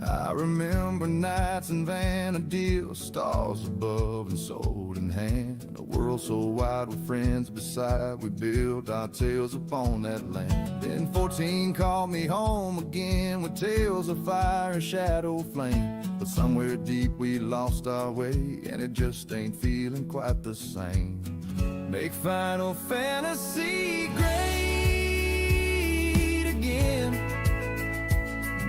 I remember nights in Vanadil, stars above and sword in hand. A world so wide with friends beside, we built our tales upon that land. Then 14 called me home again with tales of fire and shadow flame. But somewhere deep we lost our way, and it just ain't feeling quite the same. Make Final Fantasy great again.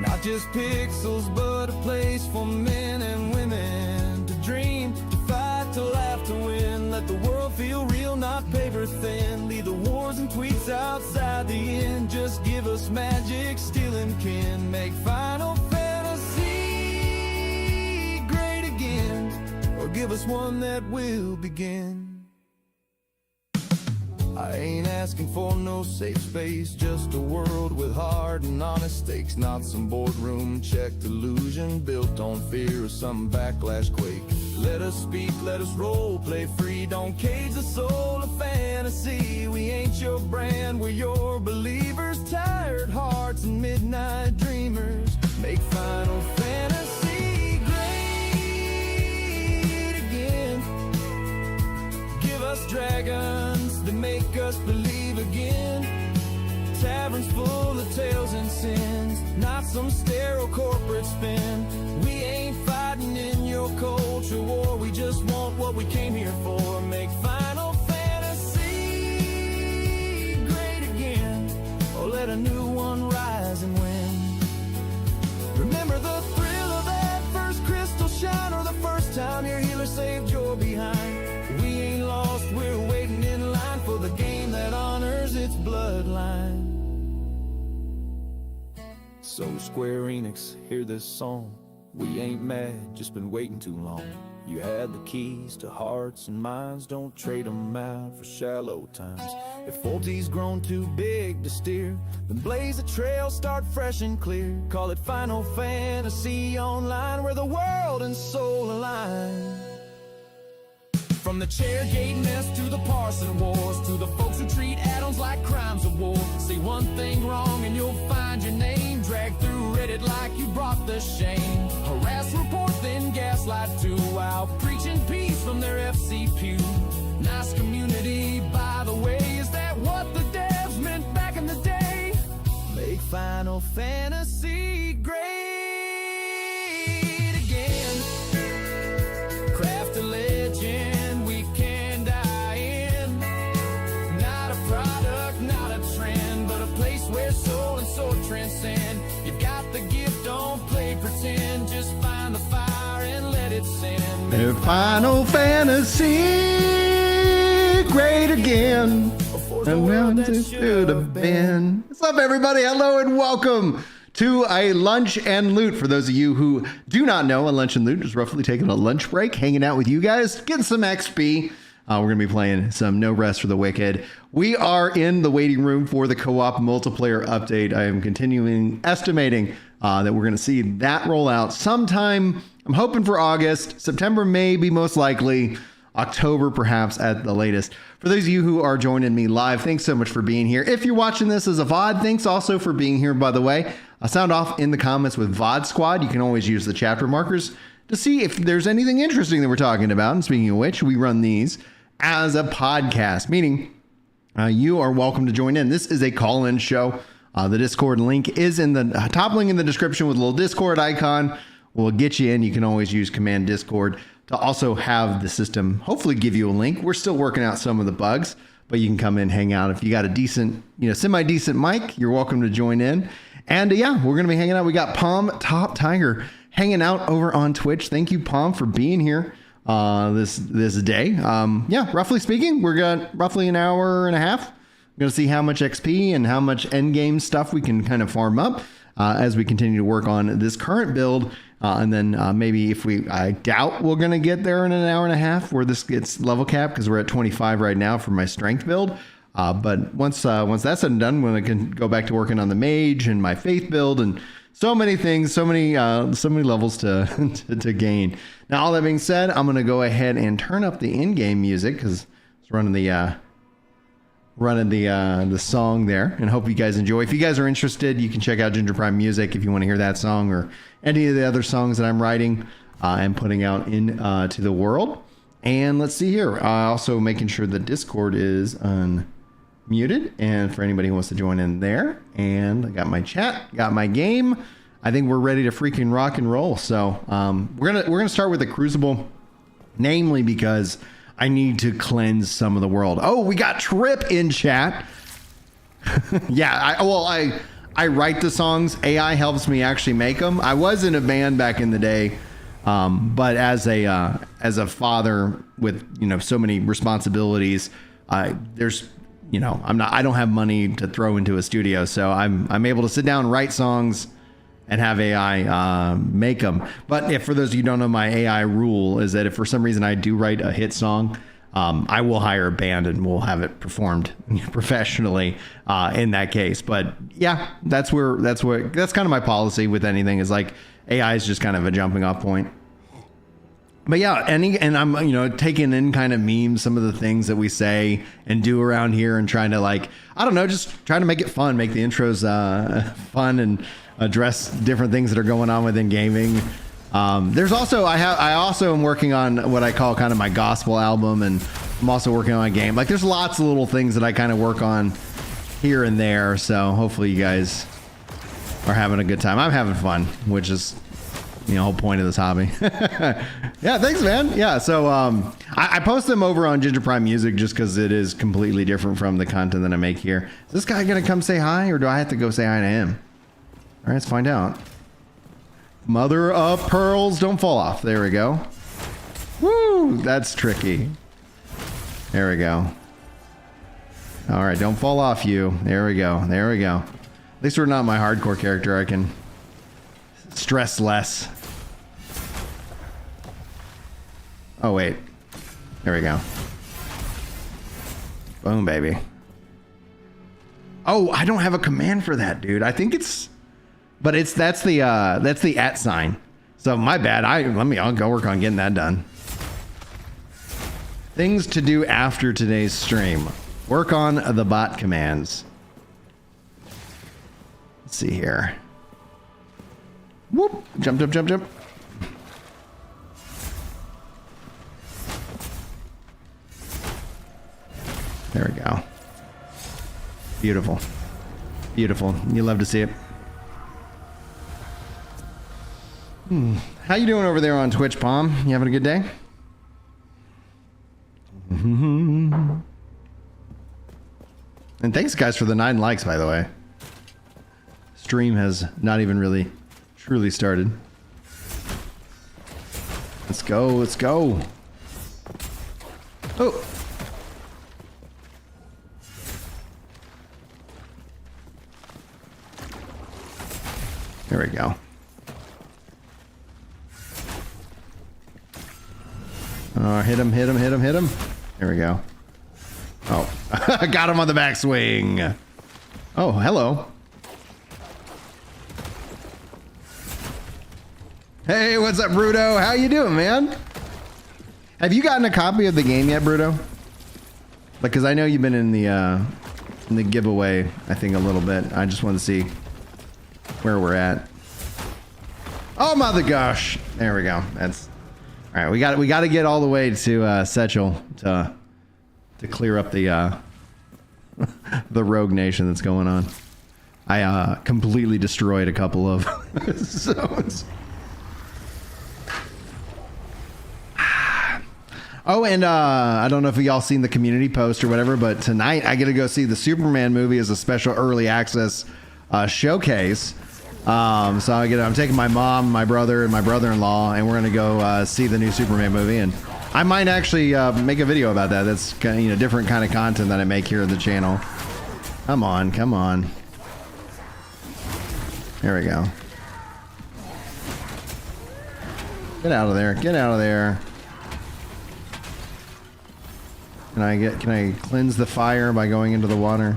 Not just pixels, but a place for men and women to dream, to fight, to laugh, to win. Let the world feel real, not paper thin. Leave the wars and tweets outside the inn. Just give us magic, steel and kin. Make Final Fantasy great again, or give us one that will begin. I ain't asking for no safe space, just a world with hard and honest stakes. Not some boardroom checked illusion built on fear or some backlash quake. Let us speak, let us role play free. Don't cage the soul of fantasy. We ain't your brand, we're your believers. Tired hearts and midnight dreamers. Make Final Fantasy great again. Give us dragons that make us believe again. Taverns full of tales and sins, not some sterile corporate spin. We ain't fighting in your culture war, we just want what we came here for. Make Final Fantasy great again, or let a new one rise and win. Remember the thrill of that first crystal shine, or the first time your healer saved your behind. We ain't lost, we're waiting in line for the game that honors its bloodline. So Square Enix, hear this song. We ain't mad, just been waiting too long. You had the keys to hearts and minds, don't trade them out for shallow times. If Forty's grown too big to steer, then blaze a trail, start fresh and clear. Call it Final Fantasy Online, where the world and soul align. From the Chairgate mess to the Parson Wars, to the folks who treat add-ons like crimes of war. Say one thing wrong and you'll find your name dragged through Reddit like you brought the shame. Harass, report, then gaslight too, while preaching peace from their FC pew. Nice community, by the way, is that what the devs meant back in the day? Make Final Fantasy great again. Craft a legend where soul and sword transcend. You got the gift, don't play pretend. Just find the fire and let it send. Their Final Fantasy great again. And now it should have been. What's up, everybody? Hello and welcome to a Lunch and Loot. For those of you who do not know, a Lunch and Loot is roughly taking a lunch break, hanging out with you guys, getting some XP. We're going to be playing some No Rest for the Wicked. We are in the waiting room for the co-op multiplayer update. I am estimating that we're going to see that roll out sometime. I'm hoping for August, September maybe, most likely, October perhaps at the latest. For those of you who are joining me live, thanks so much for being here. If you're watching this as a VOD, thanks also for being here, by the way. Sound off in the comments with VOD Squad. You can always use the chapter markers to see if there's anything interesting that we're talking about. And speaking of which, we run these as a podcast, meaning you are welcome to join in. This is a call-in show. The Discord link is in the top link in the description with a little Discord icon. We'll get you in. You can always use Command Discord to also have the system hopefully give you a link. We're still working out some of the bugs, but you can come in, hang out. If you got a decent, semi-decent mic, you're welcome to join in. And yeah, we're going to be hanging out. We got Palm Top Tiger hanging out over on Twitch. Thank you, Palm, for being here this day. Yeah, roughly speaking, we're got roughly an hour and a half. We're going to see how much XP and how much endgame stuff we can kind of farm up as we continue to work on this current build. And then maybe I doubt we're going to get there in an hour and a half where this gets level cap, because we're at 25 right now for my strength build. But once that's said and done, when I can go back to working on the mage and my faith build and so many things, so many levels to gain. Now, all that being said, I'm going to go ahead and turn up the in-game music because it's running the running the song there, and hope you guys enjoy. If you guys are interested, you can check out Ginger Prime Music if you want to hear that song or any of the other songs that I'm writing and putting out in to the world. And let's see here. Also making sure the Discord is unmuted, and for anybody who wants to join in there. And I got my chat, got my game. I think we're ready to freaking rock and roll. So we're gonna start with the Crucible, namely because I need to cleanse some of the world. Oh, we got Trip in chat. Yeah, I write the songs. AI helps me actually make them. I was in a band back in the day, but as a father with so many responsibilities, I don't have money to throw into a studio, so I'm able to sit down and write songs and have AI make them. But if for those of you who don't know, my AI rule is that if for some reason I do write a hit song, I will hire a band and we'll have it performed professionally in that case. But yeah, that's kind of my policy with anything, is like AI is just kind of a jumping off point. But yeah, and I'm taking in kind of memes, some of the things that we say and do around here, and trying to just trying to make it fun, make the intros fun, and address different things that are going on within gaming. There's also I also am working on what I call kind of my gospel album, and I'm also working on a game. Like, there's lots of little things that I kind of work on here and there. So hopefully you guys are having a good time. I'm having fun, which is the whole point of this hobby. Yeah, thanks, man. Yeah, so I post them over on Ginger Prime Music just because it is completely different from the content that I make here. Is this guy gonna come say hi, or do I have to go say hi to him? All right, let's find out. Mother of pearls, don't fall off. There we go. Woo, that's tricky. There we go. All right, don't fall off, you. There we go. There we go. At least we're not my hardcore character. I can stress less. Oh, wait. There we go. Boom, baby. Oh, I don't have a command for that, dude. I think it's... But that's the @ sign. So my bad. I'll go work on getting that done. Things to do after today's stream. Work on the bot commands. Let's see here. Whoop. Jump, jump, jump, jump. There we go. Beautiful. Beautiful. You love to see it. How you doing over there on Twitch, Palm? You having a good day? And thanks, guys, for the 9 likes, by the way. Stream has not even really truly started. Let's go, let's go. Oh. There we go. Hit him, hit him, hit him, hit him. There we go. Oh, I got him on the backswing. Oh, hello. Hey, what's up, Bruto? How you doing, man? Have you gotten a copy of the game yet, Bruto? Because I know you've been in the giveaway, I think, a little bit. I just want to see where we're at. Oh, mother gosh. There we go. That's... All right, we got to get all the way to Setchel to clear up the the rogue nation that's going on. I completely destroyed a couple of zones. Oh, and I don't know if y'all seen the community post or whatever, but tonight I get to go see the Superman movie as a special early access showcase. So I'm taking my mom, my brother, and my brother-in-law, and we're gonna go see the new Superman movie. And I might actually make a video about that. That's kind of, different kind of content that I make here on the channel. Come on, come on. There we go. Get out of there! Get out of there! Can I cleanse the fire by going into the water?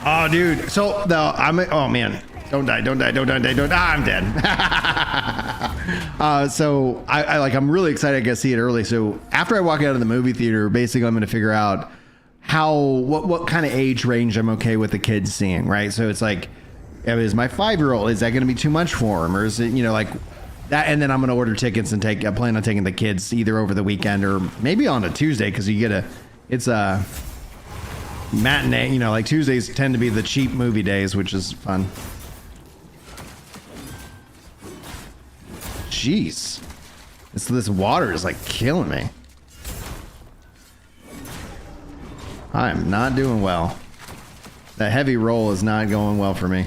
Oh, dude. So oh man, Don't die, don't die, don't die, don't die. I'm dead. So I'm really excited to get to see it early. So after I walk out of the movie theater, basically I'm going to figure out what kind of age range I'm okay with the kids seeing, right? So it's like, is my 5-year-old, is that going to be too much for him? Or is it, like that? And then I'm going to order tickets and I plan on taking the kids either over the weekend or maybe on a Tuesday. Cause it's a matinee, like Tuesdays tend to be the cheap movie days, which is fun. Jeez. This water is like killing me. I am not doing well. That heavy roll is not going well for me.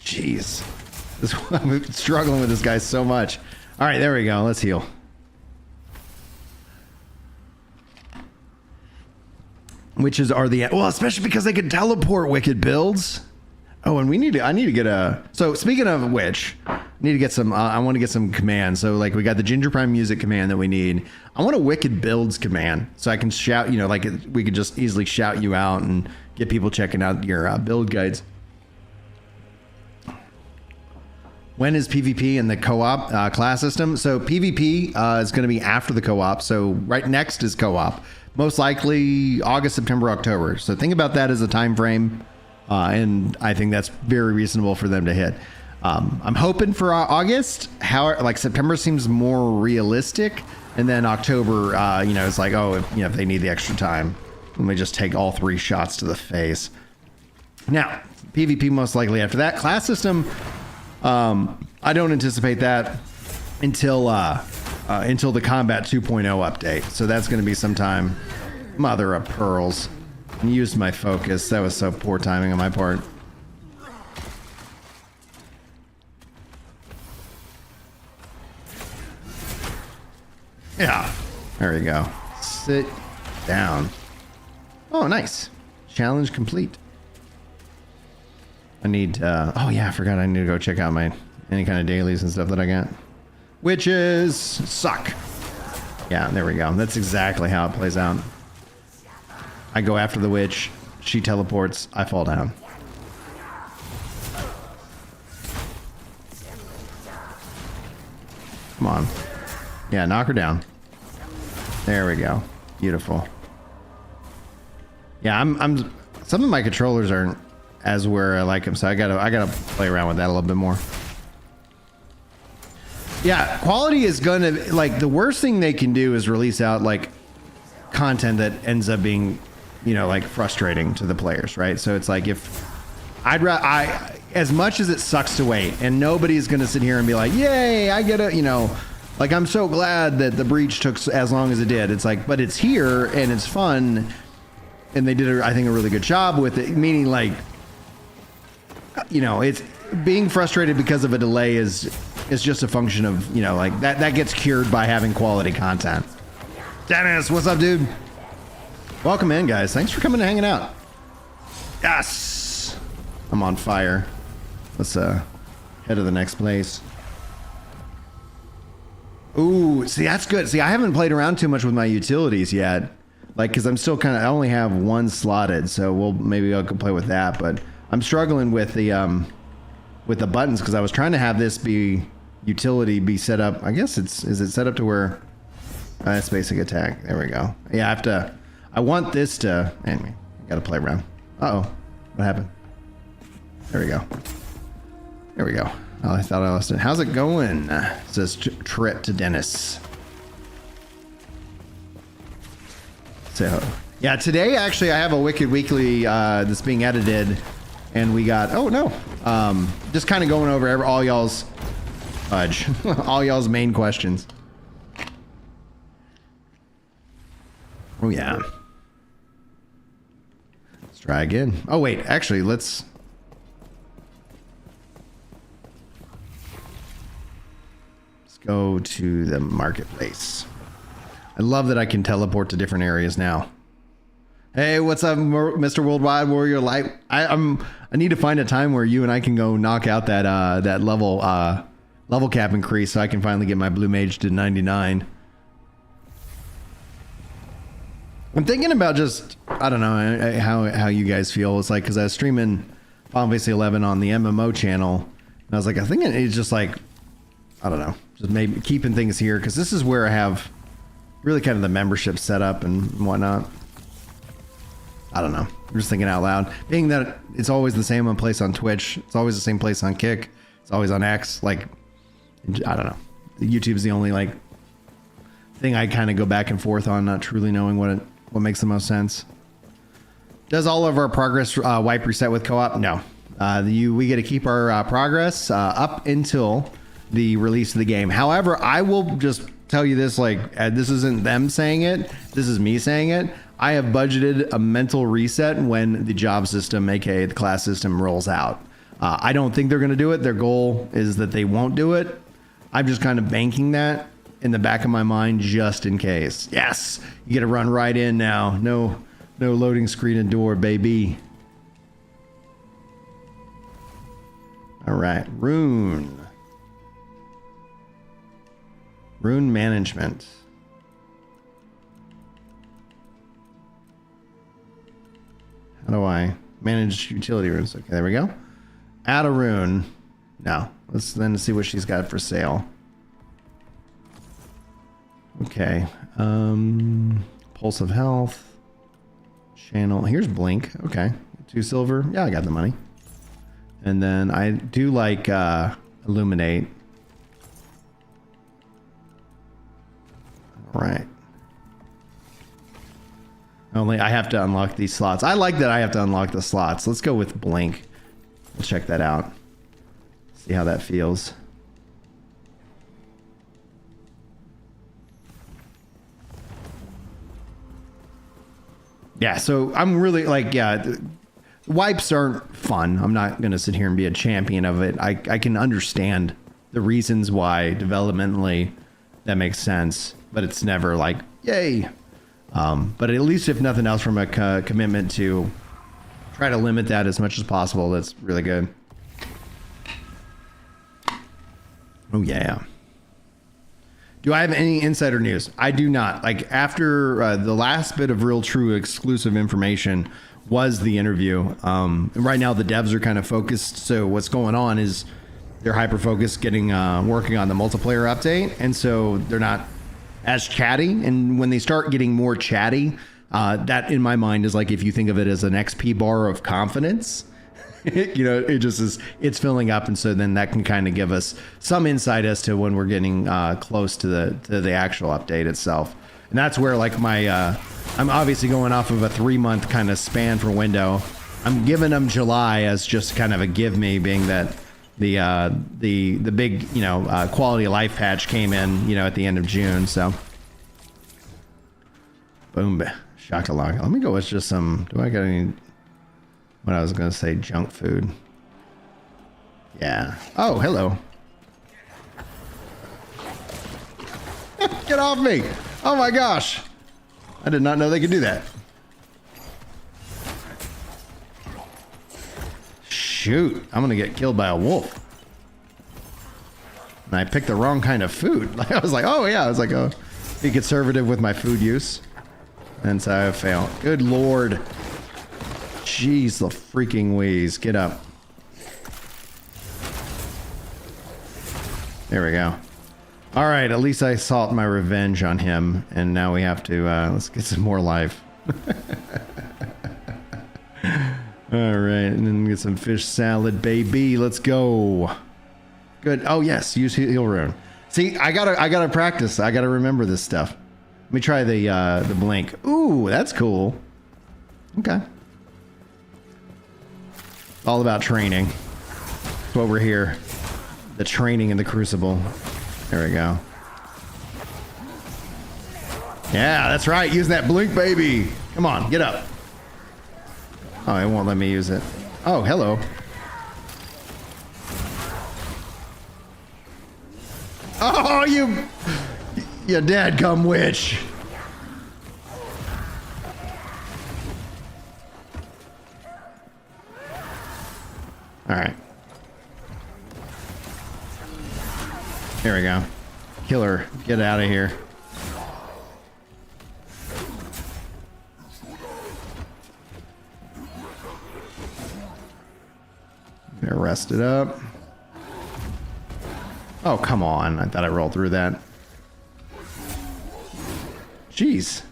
Jeez. I'm struggling with this guy so much. All right, there we go. Let's heal. Witches are well, especially because they can teleport wicked builds. Oh, and I need to get so speaking of which, I need to get some, I want to get some commands. So like we got the Ginger Prime music command that we need. I want a wicked builds command so I can shout, like we could just easily shout you out and get people checking out your build guides. When is PvP and the co-op class system? So PvP is going to be after the co-op. So right next is co-op, most likely August, September, October. So think about that as a time frame. And I think that's very reasonable for them to hit. I'm hoping for August. Like September seems more realistic, and then October, it's like, if they need the extra time, let me just take all 3 shots to the face. Now, PvP most likely after that. Class system, I don't anticipate that until the Combat 2.0 update. So that's going to be sometime. Mother of pearls. Used my focus. That was so poor timing on my part. Yeah. There we go. Sit down. Oh, nice. Challenge complete. I need, oh yeah, I forgot I need to go check out any kind of dailies and stuff that I got. Witches suck. Yeah, there we go. That's exactly how it plays out. I go after the witch, she teleports, I fall down. Come on. Yeah, knock her down. There we go. Beautiful. Yeah, I'm some of my controllers aren't as where I like them, so I gotta play around with that a little bit more. Yeah, quality is gonna, like, the worst thing they can do is release out like content that ends up being, like frustrating to the players, right? So it's like, if as much as it sucks to wait, and nobody's gonna sit here and be like, yay, I get it, like, I'm so glad that the breach took as long as it did. It's like, but it's here and it's fun, and they did, I think, a really good job with it. Meaning, like, it's being frustrated because of a delay is just a function of, like that gets cured by having quality content. Dennis, what's up, dude? Welcome in, guys. Thanks for coming and hanging out. Yes, I'm on fire. Let's head to the next place. Ooh, see, that's good. See, I haven't played around too much with my utilities yet, like, because I'm still I only have 1 slotted, so maybe I can play with that. But I'm struggling with the buttons, because I was trying to have this utility be set up. I guess is it set up to where that's basic attack. There we go. Yeah, I want this to, anyway, gotta play around. Uh-oh, what happened? There we go. There we go. Oh, I thought I lost it. How's it going? It says trip to Dennis. So, yeah, today actually I have a Wicked Weekly that's being edited, and we got, oh no, just kind of going over all y'all's all y'all's main questions. Oh yeah. Let's try again. Oh wait, actually let's go to the marketplace. I love that I can teleport to different areas now. Hey, what's up, Mr. Worldwide Warrior Light? I need to find a time where you and I can go knock out that level cap increase, so I can finally get my blue mage to 99. I'm thinking about just, I don't know how you guys feel. It's like, because I was streaming obviously 11 on the MMO channel. And I was like, I think it's just like, I don't know, just maybe keeping things here because this is where I have really kind of the membership set up and whatnot. I don't know. I'm just thinking out loud. Being that it's always the same place on Twitch, it's always the same place on Kick, it's always on X. Like, I don't know. YouTube's the only like thing I kind of go back and forth on, not truly knowing what makes the most sense. Does all of our progress wipe reset with co-op? No. We get to keep our progress up until the release of the game. However, I will just tell you this, like, this isn't them saying it, this is me saying it. I have budgeted a mental reset when the job system, aka the class system, rolls out. I don't think they're going to do it. Their goal is that they won't do it. I'm just kind of banking that in the back of my mind just in case. Yes, you get to run right in now. No loading screen and door, baby. All right, rune management. How do I manage utility runes? Okay, there we go. Add a rune. No, let's then see what she's got for sale. Okay, pulse of health. Channel. Here's blink. Okay, 2 silver. Yeah, I got the money. And then I do like illuminate. All right. Only I have to unlock these slots. I like that I have to unlock the slots. Let's go with blink. We'll check that out. See how that feels. Yeah, so I'm really like, yeah, wipes aren't fun. I'm not going to sit here and be a champion of it. I can understand the reasons why developmentally that makes sense, but it's never like, yay. But at least if nothing else from a commitment to try to limit that as much as possible, that's really good. Oh, yeah. Do I have any insider news? I do not. Like, after the last bit of real true exclusive information was the interview. Right now the devs are kind of focused. So what's going on is they're hyper focused getting working on the multiplayer update. And so they're not as chatty. And when they start getting more chatty, that in my mind is like, if you think of it as an XP bar of confidence, you know, it just is, it's filling up. And so then that can kind of give us some insight as to when we're getting close to the actual update itself. And that's where like my, I'm obviously going off of a 3-month kind of span for window. I'm giving them July as just kind of a give me, being that the big, you know, quality of life patch came in, you know, at the end of June. So boom, shakalaka. Let me go with just some, do I got any, what I was going to say, junk food. Yeah. Oh, hello. Get off me. Oh my gosh. I did not know they could do that. Shoot. I'm going to get killed by a wolf. And I picked the wrong kind of food. Like, I was like, oh yeah. I was like, oh, be conservative with my food use. And so I failed. Good Lord. Jeez, the freaking wheeze. Get up. There we go. All right, at least I sought my revenge on him, and now we have to, let's get some more life. All right, and then get some fish salad, baby. Let's go. Good. Oh, yes, use heal rune. See, I gotta practice. I gotta remember this stuff. Let me try the blink. Ooh, that's cool. Okay. All about training. That's what we're here. The training in the Crucible. There we go. Yeah, that's right. Use that blink, baby. Come on, get up. Oh, it won't let me use it. Oh, hello. Oh, you dadgum witch. All right. Here we go. Killer, get out of here. They're rested up. Oh, come on. I thought I rolled through that. Jeez.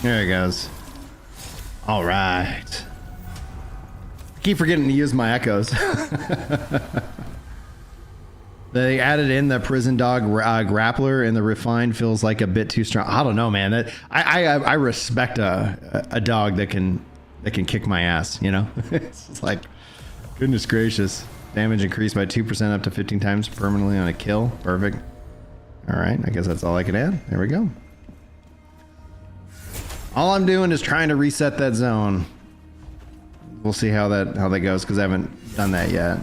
There he goes. All right. Keep forgetting to use my echoes. They added in the prison dog grappler, and the refined feels like a bit too strong. I don't know, man. I respect a dog that can kick my ass. You know, it's just like, goodness gracious. Damage increased by 2% up to 15 times permanently on a kill. Perfect. All right, I guess that's all I can add. There we go. All I'm doing is trying to reset that zone. We'll see how that goes, because I haven't done that yet.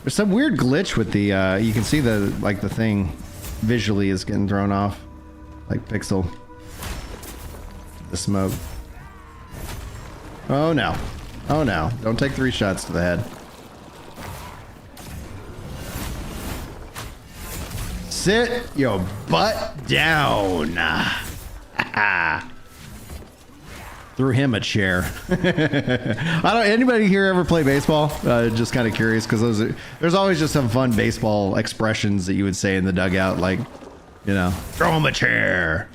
There's some weird glitch with the you can see the thing visually is getting thrown off, like pixel. The smoke. Oh no. Oh no. Don't take 3 shots to the head. Sit your butt down. Threw him a chair. Anybody here ever play baseball? Just kind of curious, because there's always just some fun baseball expressions that you would say in the dugout, like, you know, throw him a chair.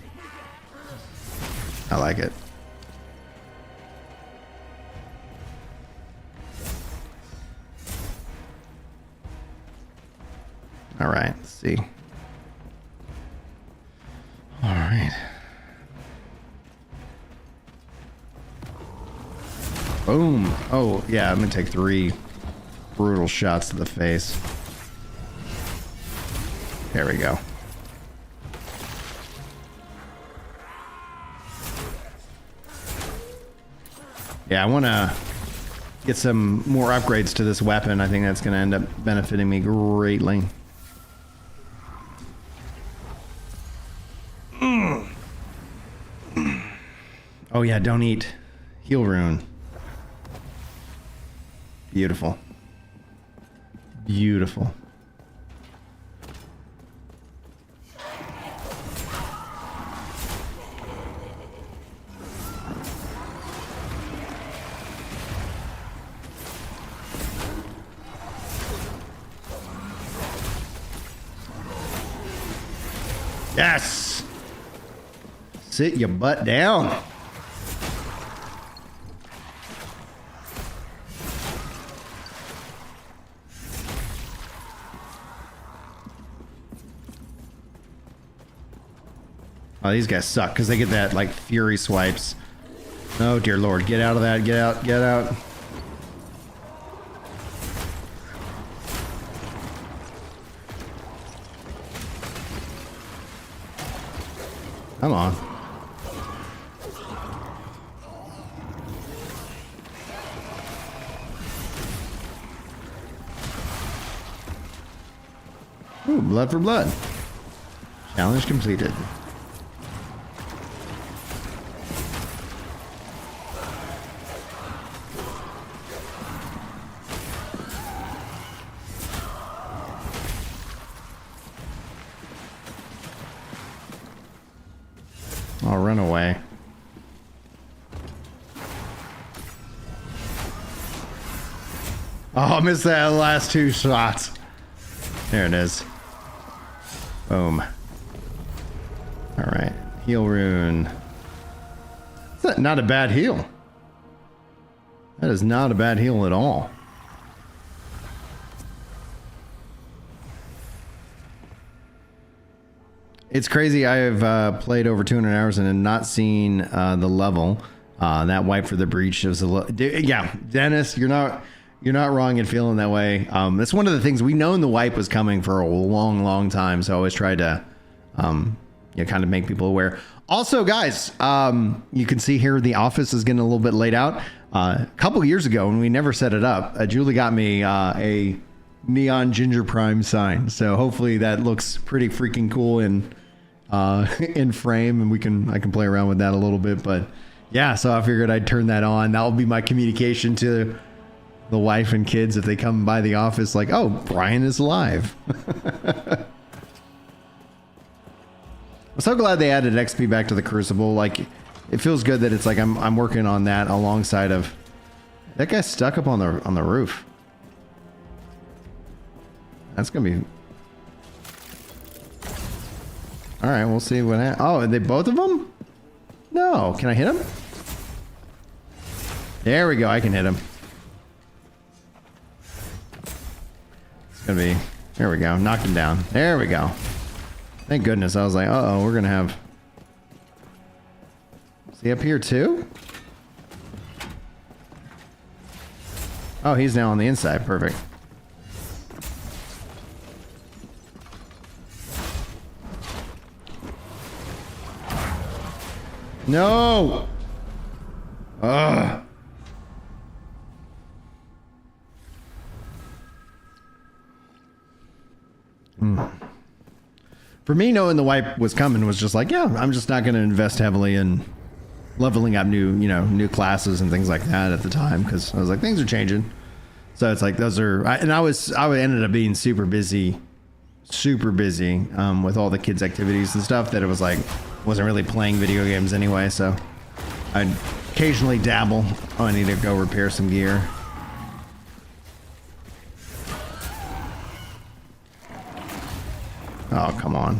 I like it. All right, let's see. All right. Boom. Oh, yeah, I'm gonna take 3 brutal shots to the face. There we go. Yeah, I want to get some more upgrades to this weapon. I think that's going to end up benefiting me greatly. Oh yeah, don't eat. Heal rune. Beautiful. Beautiful. Yes! Sit your butt down. Oh, these guys suck because they get that, like, fury swipes. Oh, dear Lord. Get out of that. Get out. Get out. Come on. Ooh, blood for blood. Challenge completed. I'll run away. Oh, I missed that last 2 shots. There it is. Boom. Alright. Heal rune. That's not a bad heal. That is not a bad heal at all. It's crazy. I have played over 200 hours and have not seen the level. That wipe for the breach is yeah, Dennis, you're not wrong in feeling that way. That's one of the things we known the wipe was coming for a long time. So I always tried to, kind of make people aware. Also, guys, you can see here the office is getting a little bit laid out. A couple years ago, when we never set it up, Julie got me a neon Ginger Prime sign. So hopefully that looks pretty freaking cool in frame, and I can play around with that a little bit. But Yeah, so I figured I'd turn that on. That will be my communication to the wife and kids if they come by the office like, oh, Brian is alive. I'm so glad they added XP back to the Crucible. Like, it feels good that it's like I'm working on that alongside of... That guy's stuck up on the roof. That's gonna be... Alright, we'll see what happens. Oh, are they both of them? No, can I hit him? There we go, I can hit him. It's gonna be... There we go, knocked him down. There we go. Thank goodness, I was like, uh-oh, we're gonna have... Is he up here too? Oh, he's now on the inside, perfect. No! Ugh. For me, knowing the wipe was coming was just like, yeah, I'm just not going to invest heavily in leveling up new classes and things like that at the time, because I was like, things are changing. So it's like those are, I ended up being super busy with all the kids' activities and stuff that it was like, wasn't really playing video games anyway. So I'd occasionally dabble. Oh, I need to go repair some gear. Oh, come on.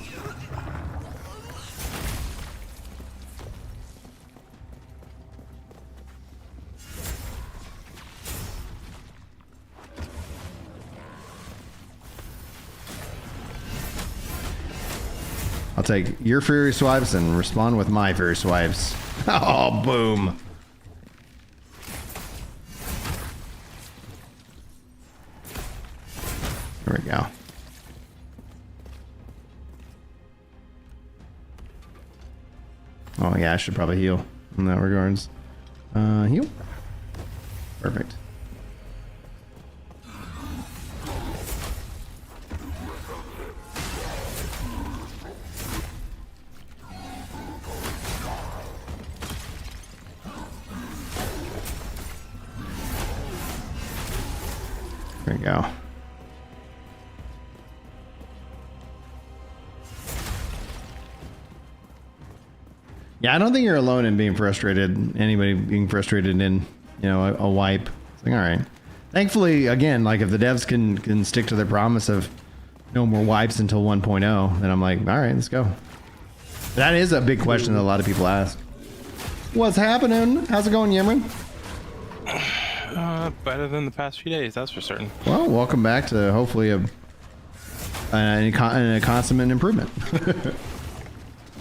I'll take your fury swipes and respond with my fury swipes. Oh, boom. There we go. Oh yeah, I should probably heal in that regards. Heal. Perfect. There we go. Yeah, I don't think you're alone in being frustrated. Anybody being frustrated in, a wipe. It's like, all right. Thankfully, again, like if the devs can stick to their promise of no more wipes until 1.0, then I'm like, all right, let's go. That is a big question that a lot of people ask. What's happening? How's it going, Yimrin? Better than the past few days, that's for certain. Well, welcome back to hopefully a consummate improvement.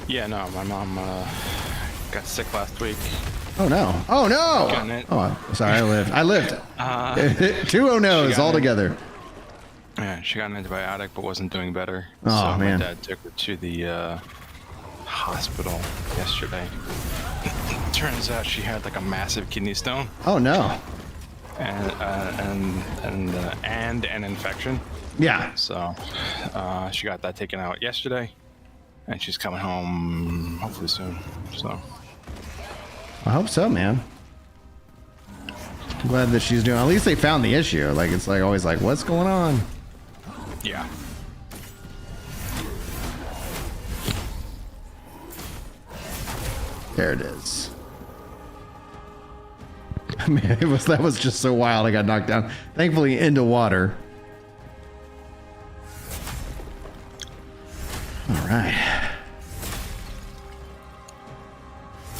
Yeah, no, my mom got sick last week. Oh no! Oh no! Oh, sorry, I lived. Two oh no's all together. Yeah, she got an antibiotic but wasn't doing better. Oh, so man. My dad took her to the hospital yesterday. Turns out she had like a massive kidney stone. Oh no! And an infection. Yeah. So she got that taken out yesterday, and she's coming home hopefully soon. So I hope so, man. I'm glad that she's doing. At least they found the issue. Like it's like always like, what's going on? yeah. There it is. Man, that was just so wild. I got knocked down. Thankfully, into water. All right.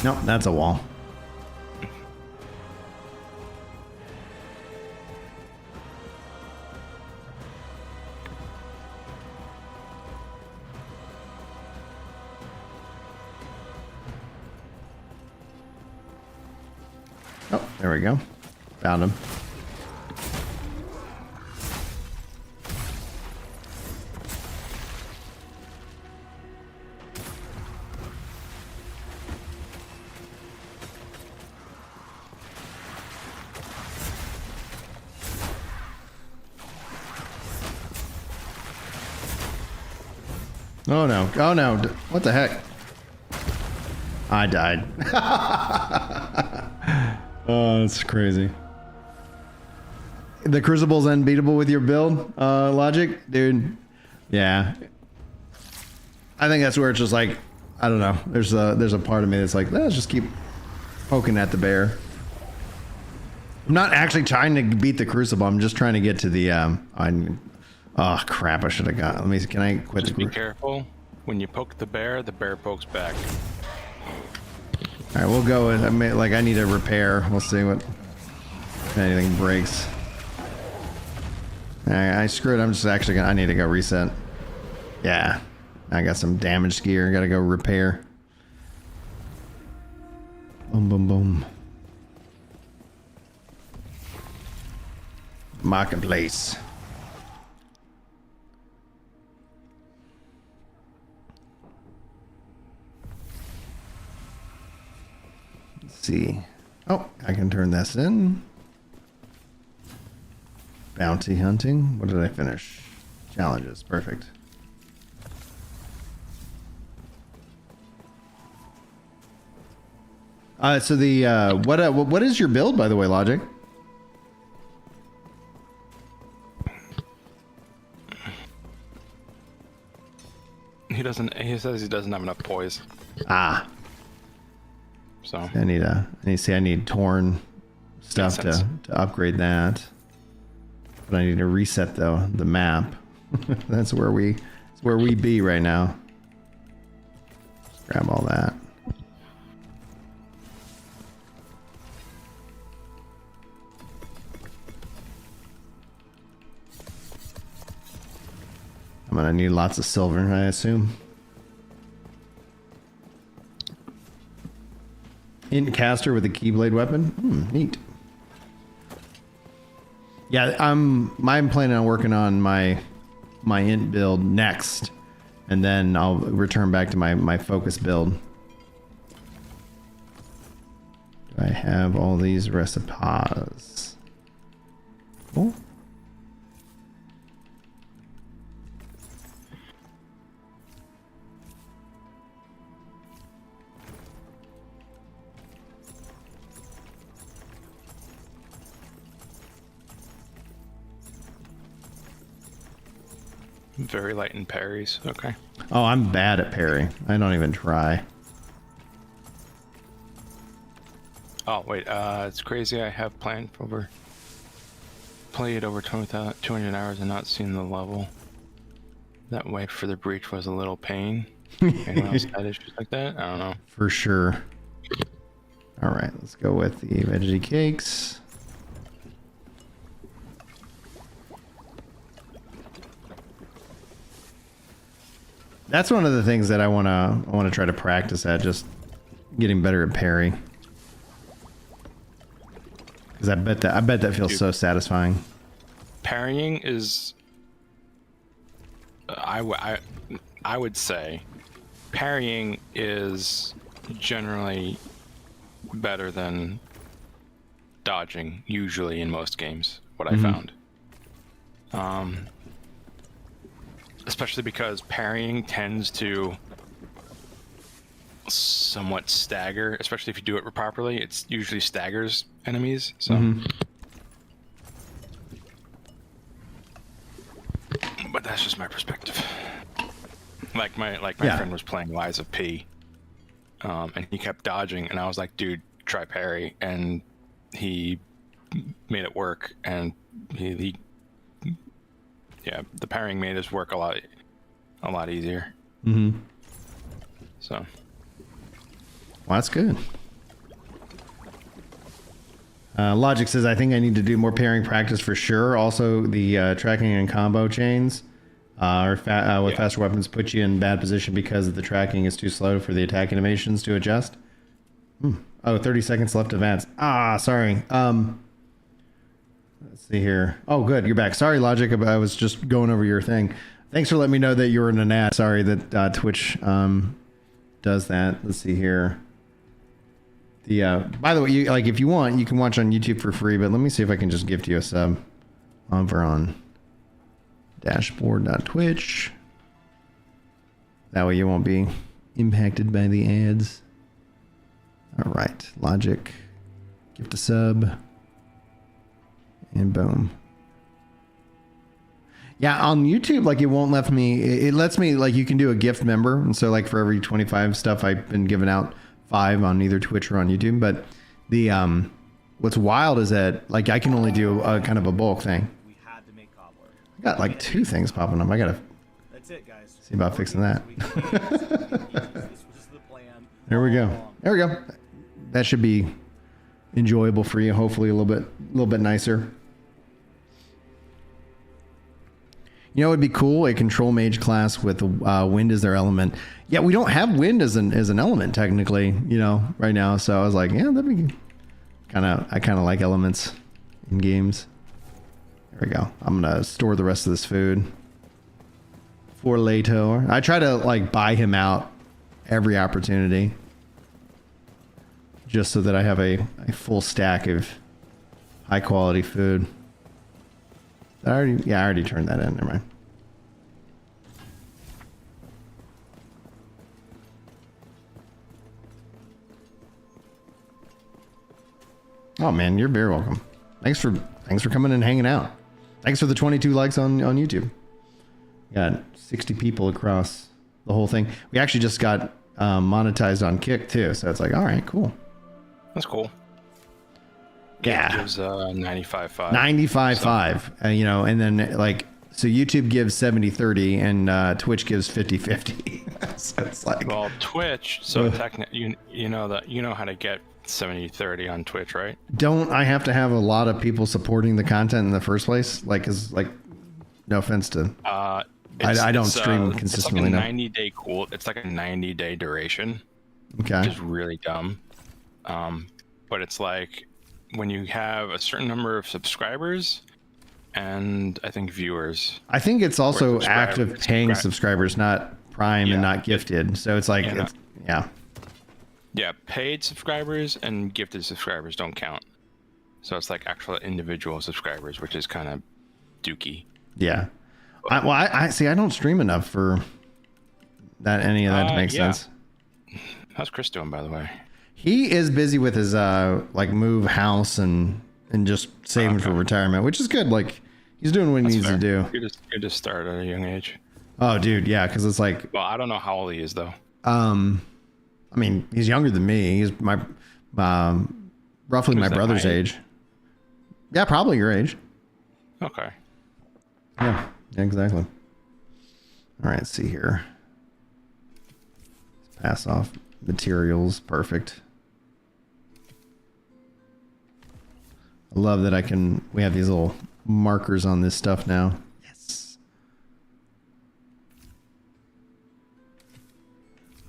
Nope, that's a wall. Oh, there we go. Found him. Oh no. Oh no. What the heck? I died. Oh, that's crazy. The Crucible's unbeatable with your build, Logic, dude. Yeah. I think that's where it's just like, I don't know. There's a part of me that's like, let's just keep poking at the bear. I'm not actually trying to beat the Crucible. I'm just trying to get to the oh crap! I should have got. Let me. Can I quit? Just be careful. When you poke the bear pokes back. All right, we'll go with. I need a repair. We'll see what if anything breaks. All right, I screwed. I'm just actually gonna. I need to go reset. Yeah, I got some damaged gear. Gotta go repair. Boom, boom, boom. Marketplace. Let's see. Oh, I can turn this in. Bounty hunting. What did I finish? Challenges. Perfect. So the what is your build, by the way, Logic? He says he doesn't have enough poise. Ah. So I need torn stuff to upgrade that. But I need to reset the map. That's where we be right now. Grab all that. I'm gonna need lots of silver, I assume. Int caster with a keyblade weapon. Neat. Yeah, I'm planning on working on my int build next, and then I'll return back to my focus build. Do I have all these recipes? Cool. very light in parries. Okay. Oh, I'm bad at parry. I don't even try. Oh wait, it's crazy. I have played over 200 hours and not seen the level. That wait for the breach was a little pain. Anyone else had issues like that? I don't know. For sure. All right, let's go with the veggie cakes. That's one of the things that I wanna try to practice at, just getting better at parry. Because I bet that feels so satisfying. Parrying is, I would say, parrying is generally better than dodging, usually in most games, what I found. Especially because parrying tends to somewhat stagger, especially if you do it properly. It's usually staggers enemies, so. But that's just my perspective. Like my friend was playing Lies of P, and he kept dodging, and I was like, dude, try parry, and he made it work, and he the parrying made his work a lot easier. So, well, that's good. Logic says, I think I need to do more pairing practice for sure. Also, the tracking and combo chains with faster weapons put you in bad position because the tracking is too slow for the attack animations to adjust. Oh, 30 seconds left to advance. Ah, sorry. Let's see here. Oh, good. You're back. Sorry, Logic. I was just going over your thing. Thanks for letting me know that you were in an ad. Sorry that Twitch does that. Let's see here. By the way, if you want, you can watch on YouTube for free, but let me see if I can just gift you a sub over on dashboard.twitch. That way you won't be impacted by the ads. All right, Logic Gift a sub. And boom. Yeah, on YouTube, like it won't let me, it lets me, like you can do a gift member. And so like for every 25 stuff, I've been giving out 5 on either Twitch or on YouTube. But the, what's wild is that like I can only do a kind of a bulk thing. I got like 2 things popping up. I got to see about fixing that. There we go. There we go. That should be enjoyable for you. Hopefully a little bit nicer. You know, it'd be cool, a control mage class with wind as their element. Yeah, we don't have wind as an element technically, you know, right now. So I was like, yeah, that'd be I kind of like elements in games. There we go. I'm gonna store the rest of this food for later. I try to like buy him out every opportunity, just so that I have a full stack of high quality food. I already turned that in. Never mind. Oh man, you're very welcome. Thanks for coming and hanging out. Thanks for the 22 likes on YouTube. Got 60 people across the whole thing. We actually just got monetized on Kick too, so it's like, all right, cool. That's cool. Yeah. It gives 95.5. 95.5. You know, and then like, so YouTube gives 70-30 and Twitch gives 50-50. So it's like, well, Twitch. So technically, you know how to get 70-30 on Twitch, right? Don't I have to have a lot of people supporting the content in the first place? Like, no offense to. I don't stream consistently. It's like a 90-day cool. It's like a 90-day duration. Okay. Which is really dumb. But it's like, when you have a certain number of subscribers and I think viewers. I think it's also active paying subscribers, not Prime and not gifted. So it's like, Yeah, paid subscribers and gifted subscribers don't count. So it's like actual individual subscribers, which is kind of dookie. Yeah. I see. I don't stream enough for any of that to make sense. How's Chris doing, by the way? He is busy with his like move house and just saving for retirement, which is good. Like he's doing what he needs to do. Good to start at a young age. Oh, dude, yeah, because it's like. Well, I don't know how old he is though. I mean, he's younger than me. He's my roughly my brother's age. Yeah, probably your age. Okay. Yeah, exactly. All right, let's see here. Let's pass off materials. Perfect. I love that we have these little markers on this stuff now. Yes.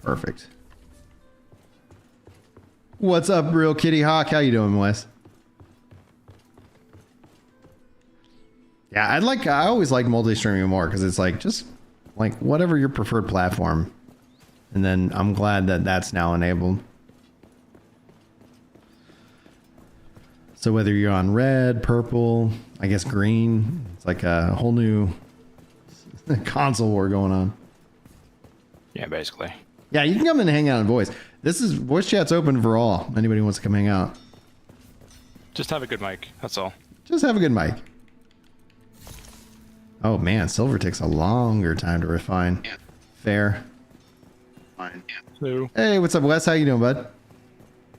Perfect. What's up, Real Kitty Hawk? How you doing, Wes? Yeah, I always like multi-streaming more because it's like just like whatever your preferred platform. And then I'm glad that that's now enabled. So whether you're on red, purple, I guess green, it's like a whole new console war going on. Yeah, basically. Yeah, you can come in and hang out in voice. Voice chat's open for all. Anybody who wants to come hang out. Just have a good mic. That's all. Just have a good mic. Oh man, silver takes a longer time to refine. Yeah. Fair. Fine. Hello. Hey, what's up, Wes? How you doing, bud?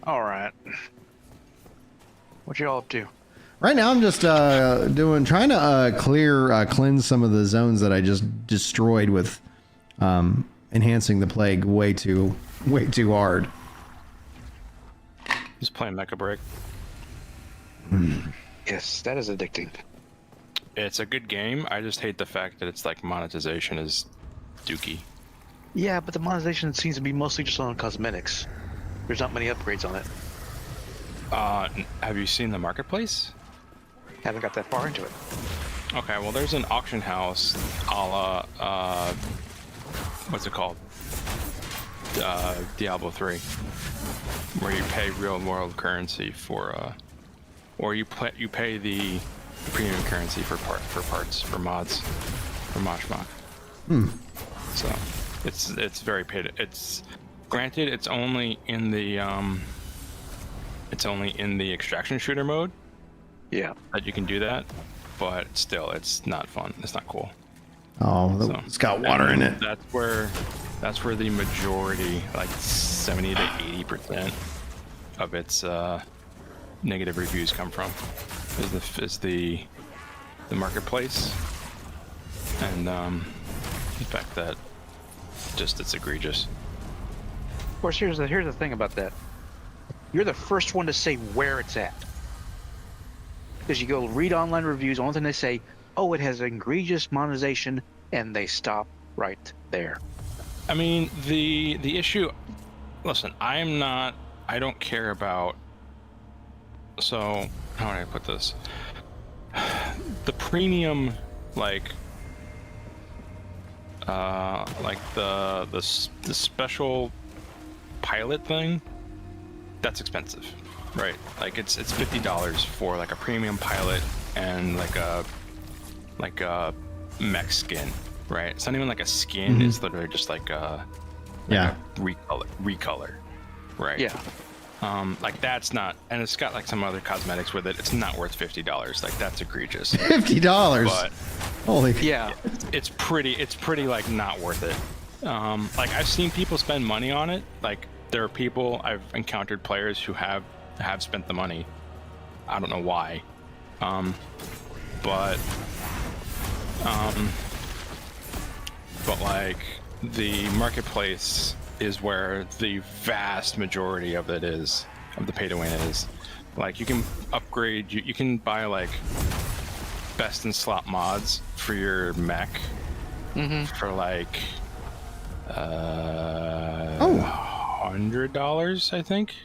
All right. What you all up to? Right now, I'm just trying to cleanse some of the zones that I just destroyed with enhancing the plague way too hard. Just playing Mecha Break. Yes, that is addicting. It's a good game. I just hate the fact that it's like monetization is dookie. Yeah, but the monetization seems to be mostly just on cosmetics. There's not many upgrades on it. Have you seen the marketplace? Haven't got that far into it. Okay, well, there's an auction house a la, what's it called? Diablo 3, where you pay real world currency for, or you pay the premium currency for parts, for mods, for Moshmock. So it's very paid. It's granted, it's only in the it's only in the extraction shooter mode Yeah. that you can do that, but still, it's not fun. It's not cool. Oh, So, it's got water in it. That's where the majority, like 70 to 80% of its negative reviews come from. Is the marketplace, and the fact that just it's egregious. Of course, here's the thing about that. You're the first one to say where it's at. Because you go read online reviews, only thing they say, oh, it has egregious monetization, and they stop right there. I mean, the issue. Listen, I don't care about. So how do I put this? The premium, like the special pilot thing, that's expensive, right? Like it's $50 for like a premium pilot and like a mech skin, right? It's not even like a skin. It's literally just like a recolor, right? Yeah. Like that's not, and it's got like some other cosmetics with it. It's not worth $50. Like that's egregious. $50. But Holy. Yeah. it's pretty like not worth it. Like I've seen people spend money on it. Like there are people, I've encountered players who have spent the money. I don't know why. But like the marketplace is where the vast majority of it is, of the pay to win is. Like you can upgrade, you can buy like best in slot mods for your mech for like $100, I think.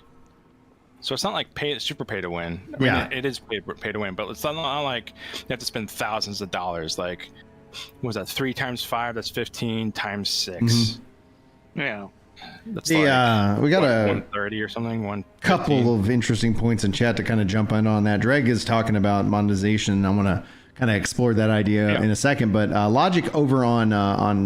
So it's not like super pay to win. I mean, it is pay to win, but it's not like you have to spend thousands of dollars. Like, what was that? 3 times 5, that's 15 times 6. Yeah. That's We got 130 or something. One couple of interesting points in chat to kind of jump in on that. Dreg is talking about monetization. I want to kind of explore that idea in a second, but Logic over on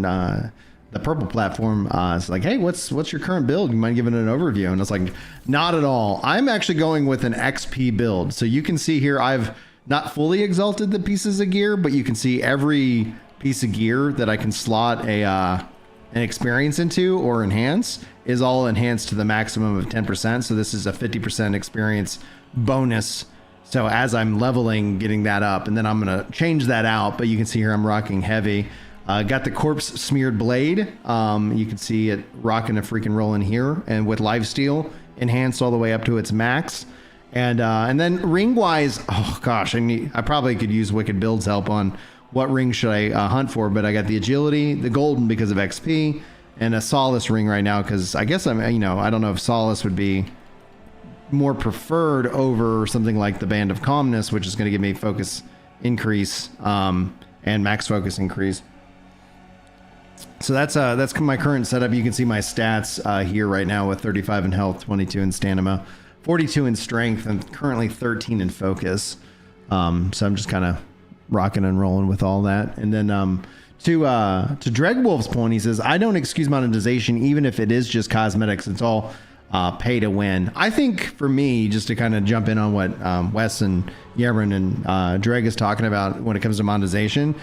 the Purple platform is like, hey, what's your current build? You mind giving it an overview? And it's like, not at all. I'm actually going with an XP build. So you can see here, I've not fully exalted the pieces of gear, but you can see every piece of gear that I can slot an experience into or enhance is all enhanced to the maximum of 10%. So this is a 50% experience bonus. So as I'm leveling, getting that up, and then I'm going to change that out. But you can see here I'm rocking heavy. Got the corpse smeared blade. You can see it rocking a freaking rolling here, and with lifesteal enhanced all the way up to its max. And then ring wise, oh gosh, I probably could use Wicked Build's help on what ring should I hunt for, but I got the agility, the golden because of XP, and a Solace ring right now because I guess I don't know if Solace would be more preferred over something like the Band of Calmness, which is going to give me focus increase and max focus increase. So that's my current setup. You can see my stats here right now with 35 in health, 22 in stamina, 42 in strength, and currently 13 in focus. So I'm just kind of rocking and rolling with all that. And then to Dregwolf's point, he says, I don't excuse monetization even if it is just cosmetics. It's all pay to win. I think for me, just to kind of jump in on what Wes and Yevron and Dreg is talking about when it comes to monetization,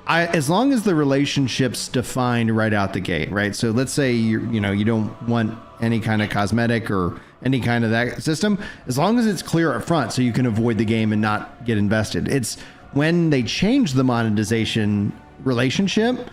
as long as the relationship's defined right out the gate, right? So let's say you don't want any kind of cosmetic or any kind of that system, as long as it's clear up front so you can avoid the game and not get invested. It's when they change the monetization relationship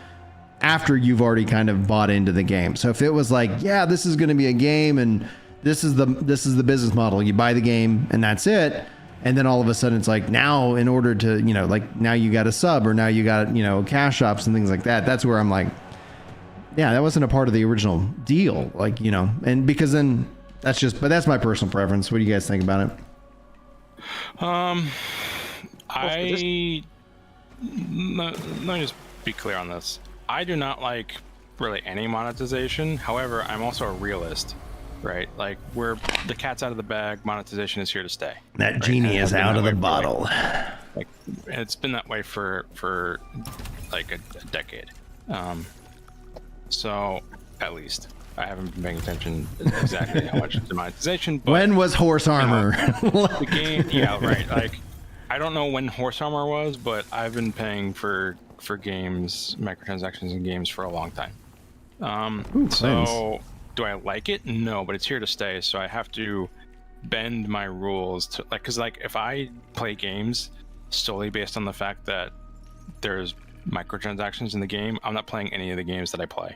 after you've already kind of bought into the game. So if it was like, yeah, this is going to be a game and this is the business model, you buy the game and that's it. And then all of a sudden it's like, now in order to, like now you got a sub or now you got, cash shops and things like that. That's where I'm like, yeah, that wasn't a part of the original deal. Like, and because then but that's my personal preference. What do you guys think about it? Let me just be clear on this. I do not like really any monetization. However, I'm also a realist, right? Like the cat's out of the bag. Monetization is here to stay. That right? Genie is out of the bottle. Like it's been that way for like a decade. So at least. I haven't been paying attention exactly how much the monetization. But, when was horse armor? The game, yeah, right. Like, I don't know when horse armor was, but I've been paying for games, microtransactions in games for a long time. So, do I like it? No, but it's here to stay. So I have to bend my rules to because if I play games solely based on the fact that there's microtransactions in the game, I'm not playing any of the games that I play.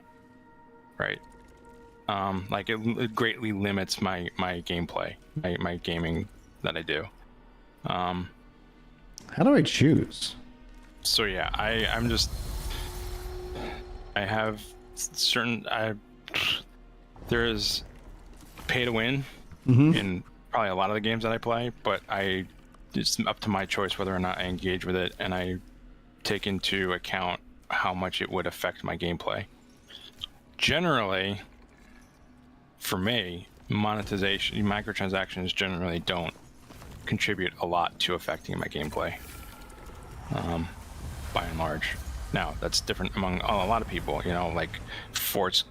Right. It greatly limits my gameplay, my gaming that I do. How do I choose? So yeah, I have certain there is pay to win in probably a lot of the games that I play, but it's up to my choice whether or not I engage with it, and I take into account how much it would affect my gameplay. Generally, for me, monetization, microtransactions generally don't contribute a lot to affecting my gameplay, by and large. Now, that's different among a lot of people, like Force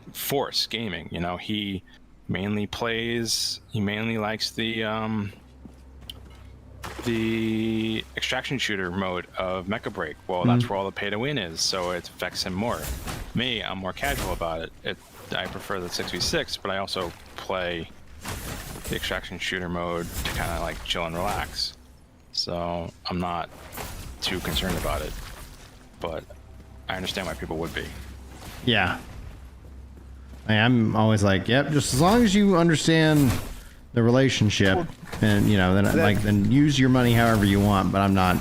Gaming, he mainly likes the extraction shooter mode of Mecha Break. Well, that's where all the pay to win is, so it affects him more. Me, I'm more casual about it. I prefer the 6v6, but I also play the extraction shooter mode to kind of like chill and relax. So I'm not too concerned about it, but I understand why people would be. Yeah. I'm always like, yep, just as long as you understand the relationship, and then use your money however you want. But I'm not.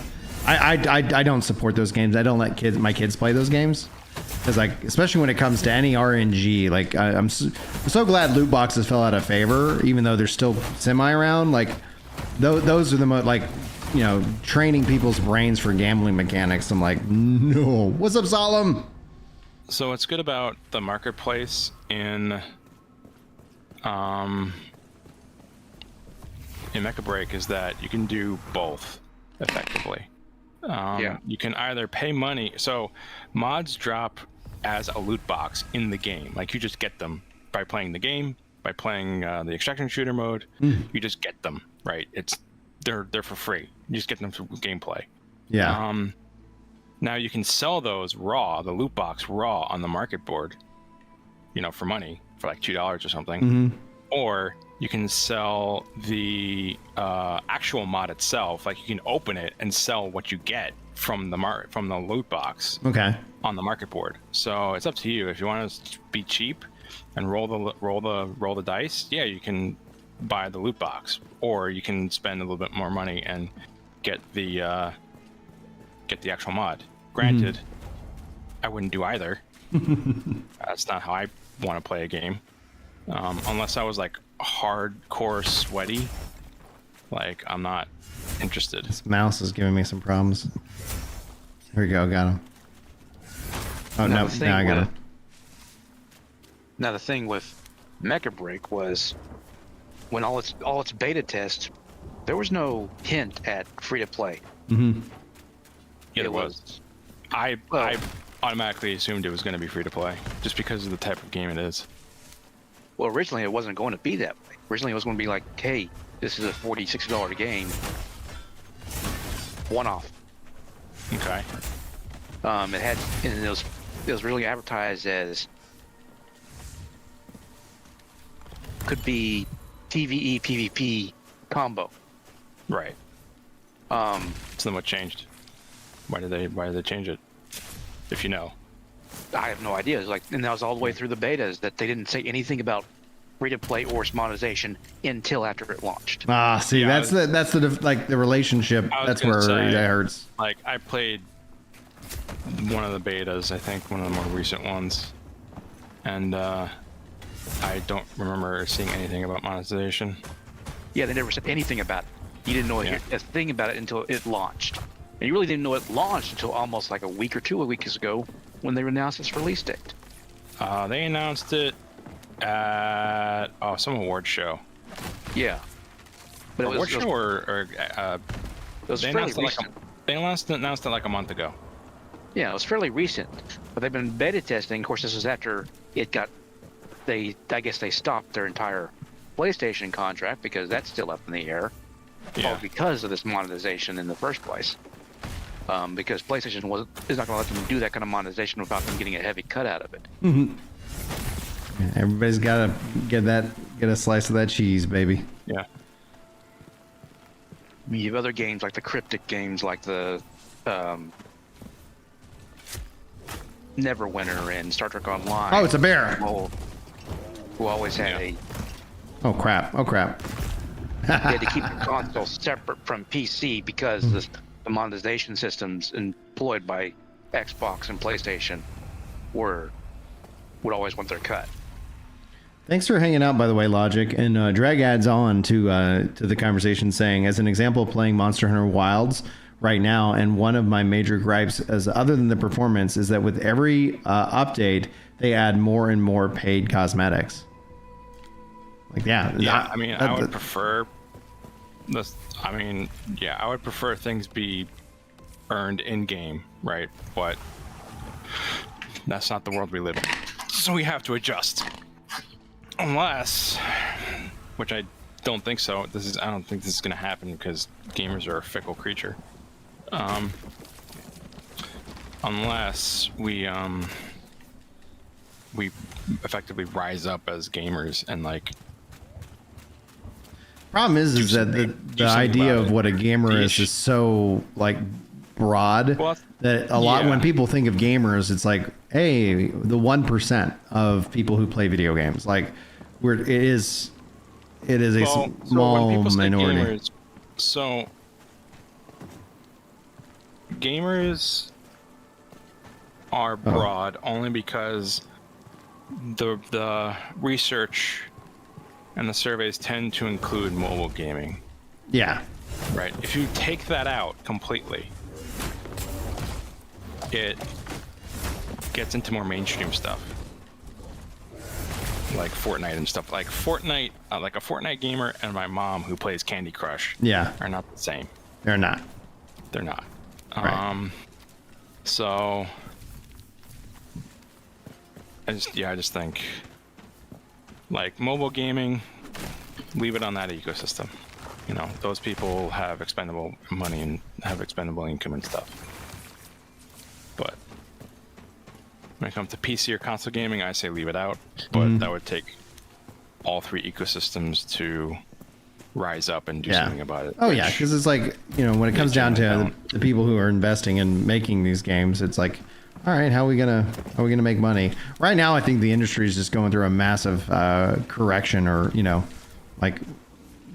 I don't support those games. I don't let my kids play those games, because especially when it comes to any RNG, I'm so glad loot boxes fell out of favor, even though they're still semi around. Those are the most training people's brains for gambling mechanics. I'm like, no. What's up, Solemn? So what's good about the marketplace in Mecha Break is that you can do both effectively. You can either pay money. So mods drop as a loot box in the game. You just get them by playing the game, by playing the extraction shooter mode. You just get them, right? They're for free. You just get them through gameplay. Yeah. Now you can sell those raw, the loot box raw, on the market board, for money, for like $2 or something. Or you can sell the actual mod itself. You can open it and sell what you get from the loot box. Okay. On the market board. So it's up to you. If you want to be cheap and roll the dice, yeah, you can buy the loot box, or you can spend a little bit more money and get the actual mod. Granted, I wouldn't do either. That's not how I want to play a game. Unless I was hardcore sweaty, I'm not interested. This mouse is giving me some problems. Here we go, got him. Oh no, now I got him. Now the thing with Mecha Break was, when all its beta tests, there was no hint at free to play. Yeah, there was. I automatically assumed it was going to be free to play just because of the type of game it is. Well, originally it wasn't going to be that way. Originally it was going to be like, hey, this is a $40-$60 game, one-off. Okay. It was really advertised as could be PvE PvP combo. Right. So then what changed? Why did they change it? If you know. I have no idea. And that was all the way through the betas that they didn't say anything about free to play or monetization until after it launched. See, Yeah, that's the relationship. That's where it hurts. I played one of the betas, I think one of the more recent ones, and I don't remember seeing anything about monetization. Yeah, they never said anything about it. You didn't know a thing about it until it launched. And you really didn't know it launched until almost a week or 2 weeks ago when they announced its release date. They announced it at some award show. Yeah. But Award show or it was fairly recent. They announced it a month ago. Yeah, it was fairly recent. But they've been beta testing. Of course, this is after it got I guess they stopped their entire PlayStation contract because that's still up in the air. Yeah. All because of this monetization in the first place. Because PlayStation is not going to let them do that kind of monetization without them getting a heavy cut out of it. Everybody's got to get a slice of that cheese, baby. Yeah. You have other games like the cryptic games, like the Neverwinter and Star Trek Online. Oh, it's a bear. Who always had Oh crap! they had to keep the console separate from PC because the monetization systems employed by Xbox and PlayStation would always want their cut. Thanks for hanging out, by the way, Logic. And Drag adds on to the conversation, saying, as an example, playing Monster Hunter Wilds right now, and one of my major gripes, as other than the performance, is that with every update, they add more and more paid cosmetics. Like, yeah. I mean, I would prefer this. I mean, yeah, I would prefer things be earned in game, right? But that's not the world we live in, so we have to adjust. Unless, which I don't think so. I don't think this is going to happen because gamers are a fickle creature. Unless we effectively rise up as gamers and like. Problem is that the idea of what a gamer is so like broad that a lot when people think of gamers, it's like, hey, the 1% of people who play video games. Like, it is a small minority. Gamers are broad only because the research and the surveys tend to include mobile gaming. Yeah. Right. If you take that out completely, it gets into more mainstream stuff. Like Fortnite and stuff. Like Fortnite, like a Fortnite gamer and my mom who plays Candy Crush are not the same. They're not. They're not. Right. So I just think like mobile gaming, leave it on that ecosystem. You know, those people have expendable money and have expendable income and stuff. But when it comes to PC or console gaming, I say leave it out. But that would take all three ecosystems to rise up and do something about it. Oh yeah, because it's like, you know, when it comes down to the people who are investing in making these games, it's like, all right, how are we gonna make money? Right now, I think the industry is just going through a massive correction, or you know, like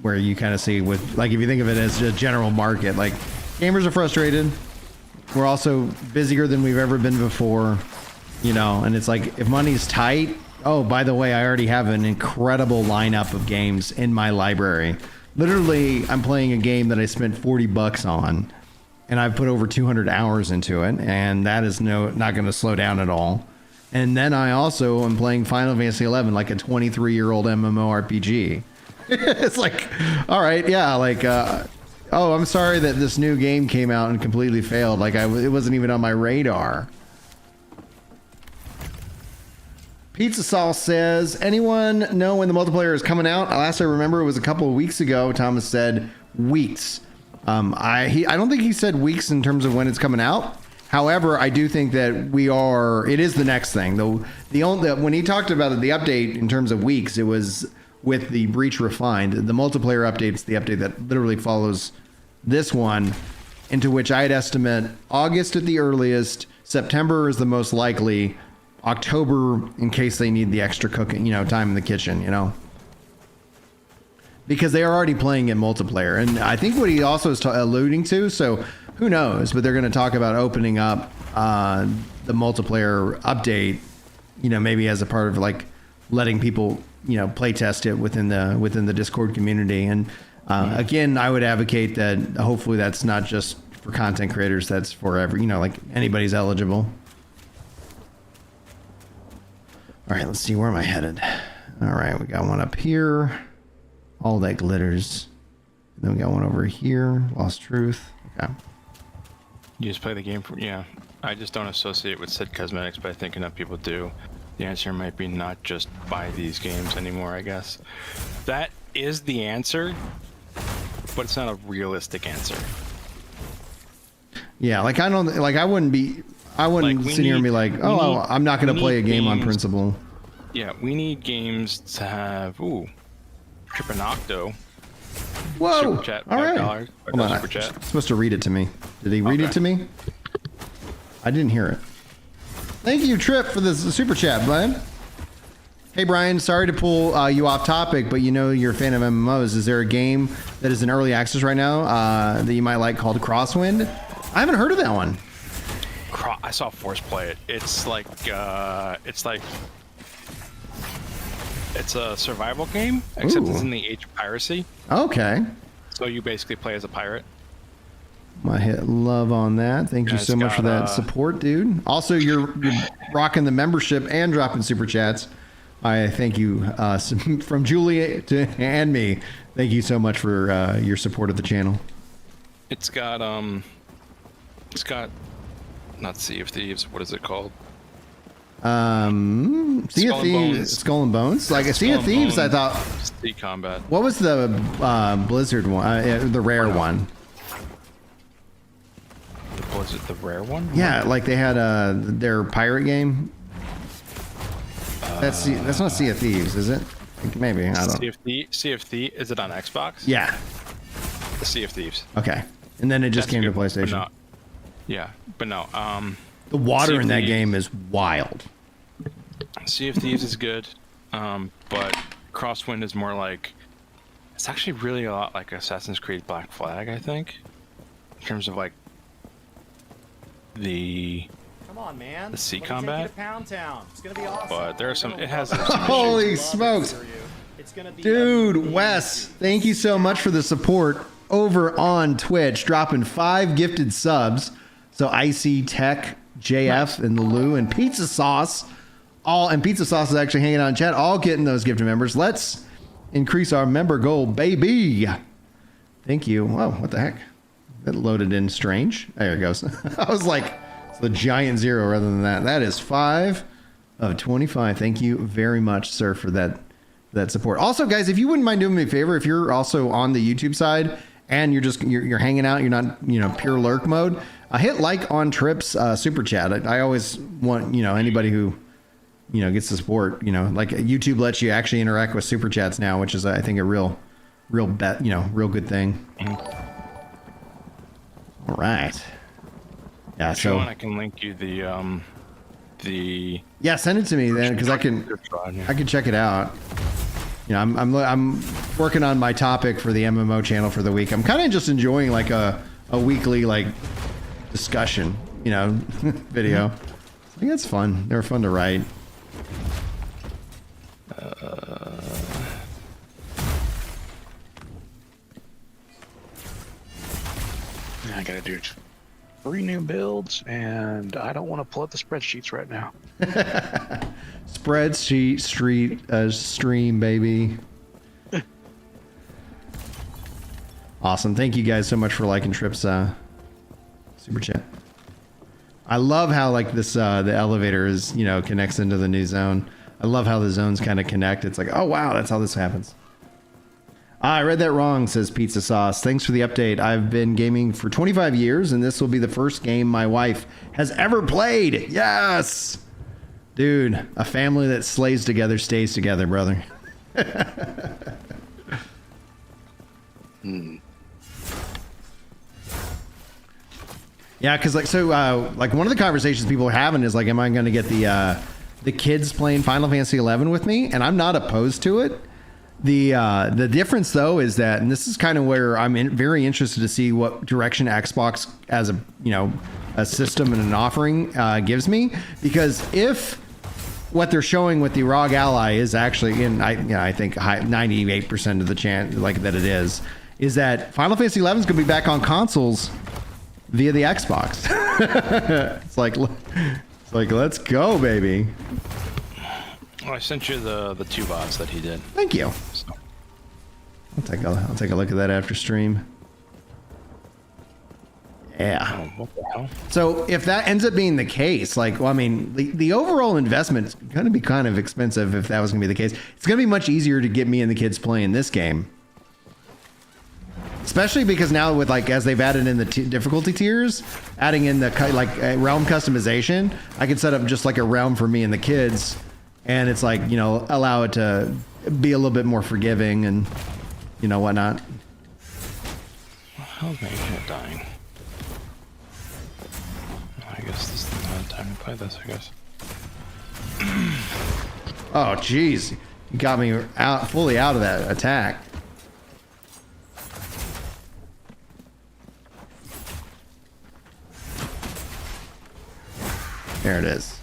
where you kind of see with like if you think of it as a general market, like gamers are frustrated. We're also busier than we've ever been before, you know, and it's like if money's tight. Oh, by the way, I already have an incredible lineup of games in my library. Literally, I'm playing a game that I spent $40 on. And I've put over 200 hours into it, and that is not going to slow down at all. And then I also am playing Final Fantasy 11, like a 23-year-old MMORPG. It's like, all right, yeah, like, oh, I'm sorry that this new game came out and completely failed. Like, it wasn't even on my radar. Pizza Sauce says, anyone know when the multiplayer is coming out? Last I remember, it was a couple of weeks ago. Thomas said weeks. I don't think he said weeks in terms of when it's coming out. However, I do think that it is the next thing. Though when he talked about the update in terms of weeks, it was with the Breach Refined. The multiplayer update's the update that literally follows this one, into which I'd estimate August at the earliest, September is the most likely, October in case they need the extra cooking, you know, time in the kitchen, you know. Because they are already playing in multiplayer. And I think what he also is alluding to, so who knows, but they're going to talk about opening up the multiplayer update, you know, maybe as a part of like letting people, you know, play test it within the Discord community. And again, I would advocate that hopefully that's not just for content creators, that's for every, you know, like anybody's eligible. All right, let's see, where am I headed? All right, we got one up here. All that glitters. And then we got one over here. Lost Truth. Okay. You just play the game for, I just don't associate with said cosmetics, but I think enough people do. The answer might be not just buy these games anymore, I guess. That is the answer, but it's not a realistic answer. Yeah, like I don't like I wouldn't sit here and be like, oh, I'm not going to play a game on principle. Yeah, we need games to have Tripanocto. Whoa! Super chat, all right. $5. Hold on, super chat. I'm supposed to read it to me. Did he read it to me? I didn't hear it. Thank you, Trip, for the super chat, bud. Hey, Brian, sorry to pull you off topic, but you know you're a fan of MMOs. Is there a game that is in early access right now that you might like called Crosswind? I haven't heard of that one. I saw Force play it. It's a survival game, except it's in the age of piracy. Okay. So you basically play as a pirate. I hit love on that. Thank you so much for that support, dude. Also, you're rocking the membership and dropping super chats. I thank you from Julie and me. Thank you so much for your support of the channel. It's got not Sea of Thieves. What is it called? Sea of Thieves, Skull and Bones. Like a Sea of Thieves, I thought. Sea Combat. What was the Blizzard one? The rare one. Was it the rare one? Yeah, like they had their pirate game. That's not Sea of Thieves, is it? Maybe I don't know. Sea of Thieves. Is it on Xbox? Yeah. The Sea of Thieves. Okay, and then it just came to PlayStation. But no. The water in that game is wild. Sea of Thieves is good, but Crosswind is more like, it's actually really a lot like Assassin's Creed Black Flag, I think, in terms of like Come on, man. the sea Let me combat. take you to Pound Town. It's gonna be awesome. But there are some. It has. Holy smokes, dude! Wes, thank you so much for the support over on Twitch, dropping 5 gifted subs. So Icy Tech, JF, and Lou, and Pizza Sauce, and Pizza Sauce is actually hanging out in chat, all getting those gifted members. Let's increase our member goal, baby. Thank you. Whoa, what the heck? That loaded in strange. There it goes. I was like, it's the giant 0 rather than that. That is 5 of 25. Thank you very much, sir, for that support. Also, guys, if you wouldn't mind doing me a favor, if you're also on the YouTube side and you're hanging out, you're not pure lurk mode, hit like on Trip's super chat. I always want anybody who gets the support. Like YouTube lets you actually interact with super chats now, which is I think a real good thing. All right. Yeah. If So you want, I can link you the. Yeah, send it to me then, because I can check it out. I'm working on my topic for the MMO channel for the week. I'm kind of just enjoying like a weekly discussion, video. I think that's fun. They're fun to write. I gotta do 3 new builds, and I don't want to pull up the spreadsheets right now. Spreadsheet stream, baby. Awesome. Thank you guys so much for liking Trip's super chat. I love how this the elevator is connects into the new zone. I love how the zones kind of connect. It's like, oh wow, that's how this happens. I read that wrong, says Pizza Sauce. Thanks for the update. I've been gaming for 25 years, and this will be the first game my wife has ever played. Yes! Dude, a family that slays together stays together, brother. Yeah, because one of the conversations people are having is am I going to get the kids playing Final Fantasy 11 with me? And I'm not opposed to it. The difference though is that, and this is kind of where I'm very interested to see what direction Xbox as a system and an offering gives me, because if what they're showing with the ROG Ally is actually I think 98% of the chance that it is that Final Fantasy 11 is going to be back on consoles via the Xbox. It's like let's go, baby. Well, I sent you the 2 bots that he did. Thank you. So. I'll take a look at that after stream. Yeah. Oh, what the hell? So if that ends up being the case, like, well, I mean, the overall investment is going to be kind of expensive if that was going to be the case. It's going to be much easier to get me and the kids playing this game. Especially because now with like, as they've added in the difficulty tiers, adding in the realm customization, I can set up just like a realm for me and the kids. And it's like, you know, allow it to be a little bit more forgiving and, you know, whatnot. How's my internet dying? I guess this is not the time to play this, I guess. Oh, geez. You got me fully out of that attack. There it is.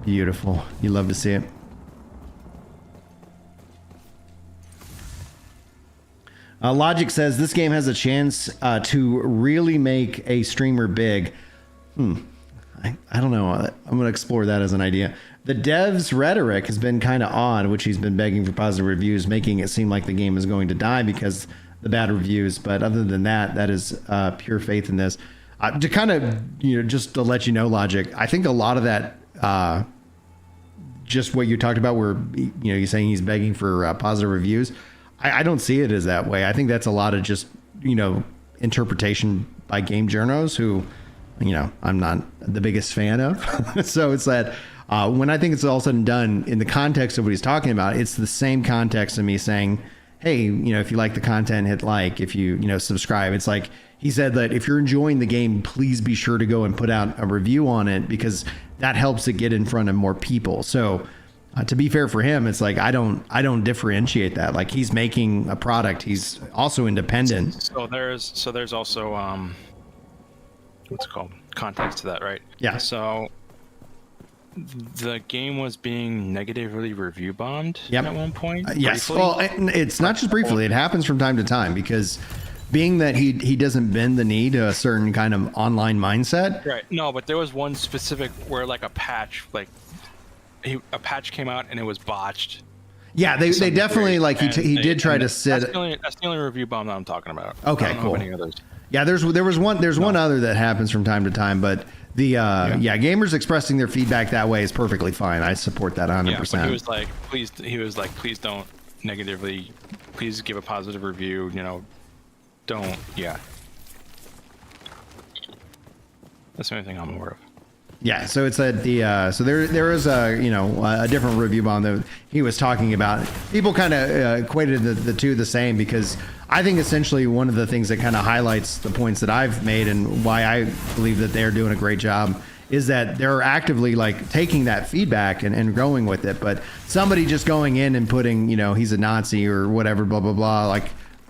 Beautiful. You love to see it. Logic says this game has a chance to really make a streamer big. I don't know. I'm going to explore that as an idea. The dev's rhetoric has been kind of odd, which he's been begging for positive reviews, making it seem like the game is going to die because the bad reviews. But other than that, that is pure faith in this. To kind of, you know, just to let you know, Logic, I think a lot of that, just what you talked about where, you know, you're saying he's begging for positive reviews. I don't see it as that way. I think that's a lot of just, you know, interpretation by game journos who, you know, I'm not the biggest fan of. So it's that when I think it's all said and done in the context of what he's talking about, it's the same context of me saying, hey, you know, if you like the content, hit like. If you know, subscribe. It's like he said that if you're enjoying the game, please be sure to go and put out a review on it because that helps it get in front of more people. So to be fair for him, it's like I don't differentiate that. Like he's making a product. He's also independent. So there's also what's it called? Context to that, right? Yeah. So the game was being negatively review bombed Yep. at one point. Yes. Briefly. Well, it's not just briefly. It happens from time to time because being that he doesn't bend the knee to a certain kind of online mindset. Right. No, but there was one specific where like a patch, a patch came out and it was botched. Yeah, they definitely like he did try to sit. That's the only review bomb that I'm talking about. Okay, I don't know cool. of any others. Yeah, there's one other that happens from time to time, but the gamers expressing their feedback that way is perfectly fine. I support that 100%. Yeah, but he was like, please don't negatively, please give a positive review. You know, don't. Yeah, that's the only thing I'm aware of. Yeah, so it's at the so there is a different review bomb that he was talking about. People kind of equated the two the same because I think essentially one of the things that kind of highlights the points that I've made and why I believe that they're doing a great job is that they're actively like taking that feedback and going with it. But somebody just going in and putting, you know, he's a Nazi or whatever, blah blah blah, like,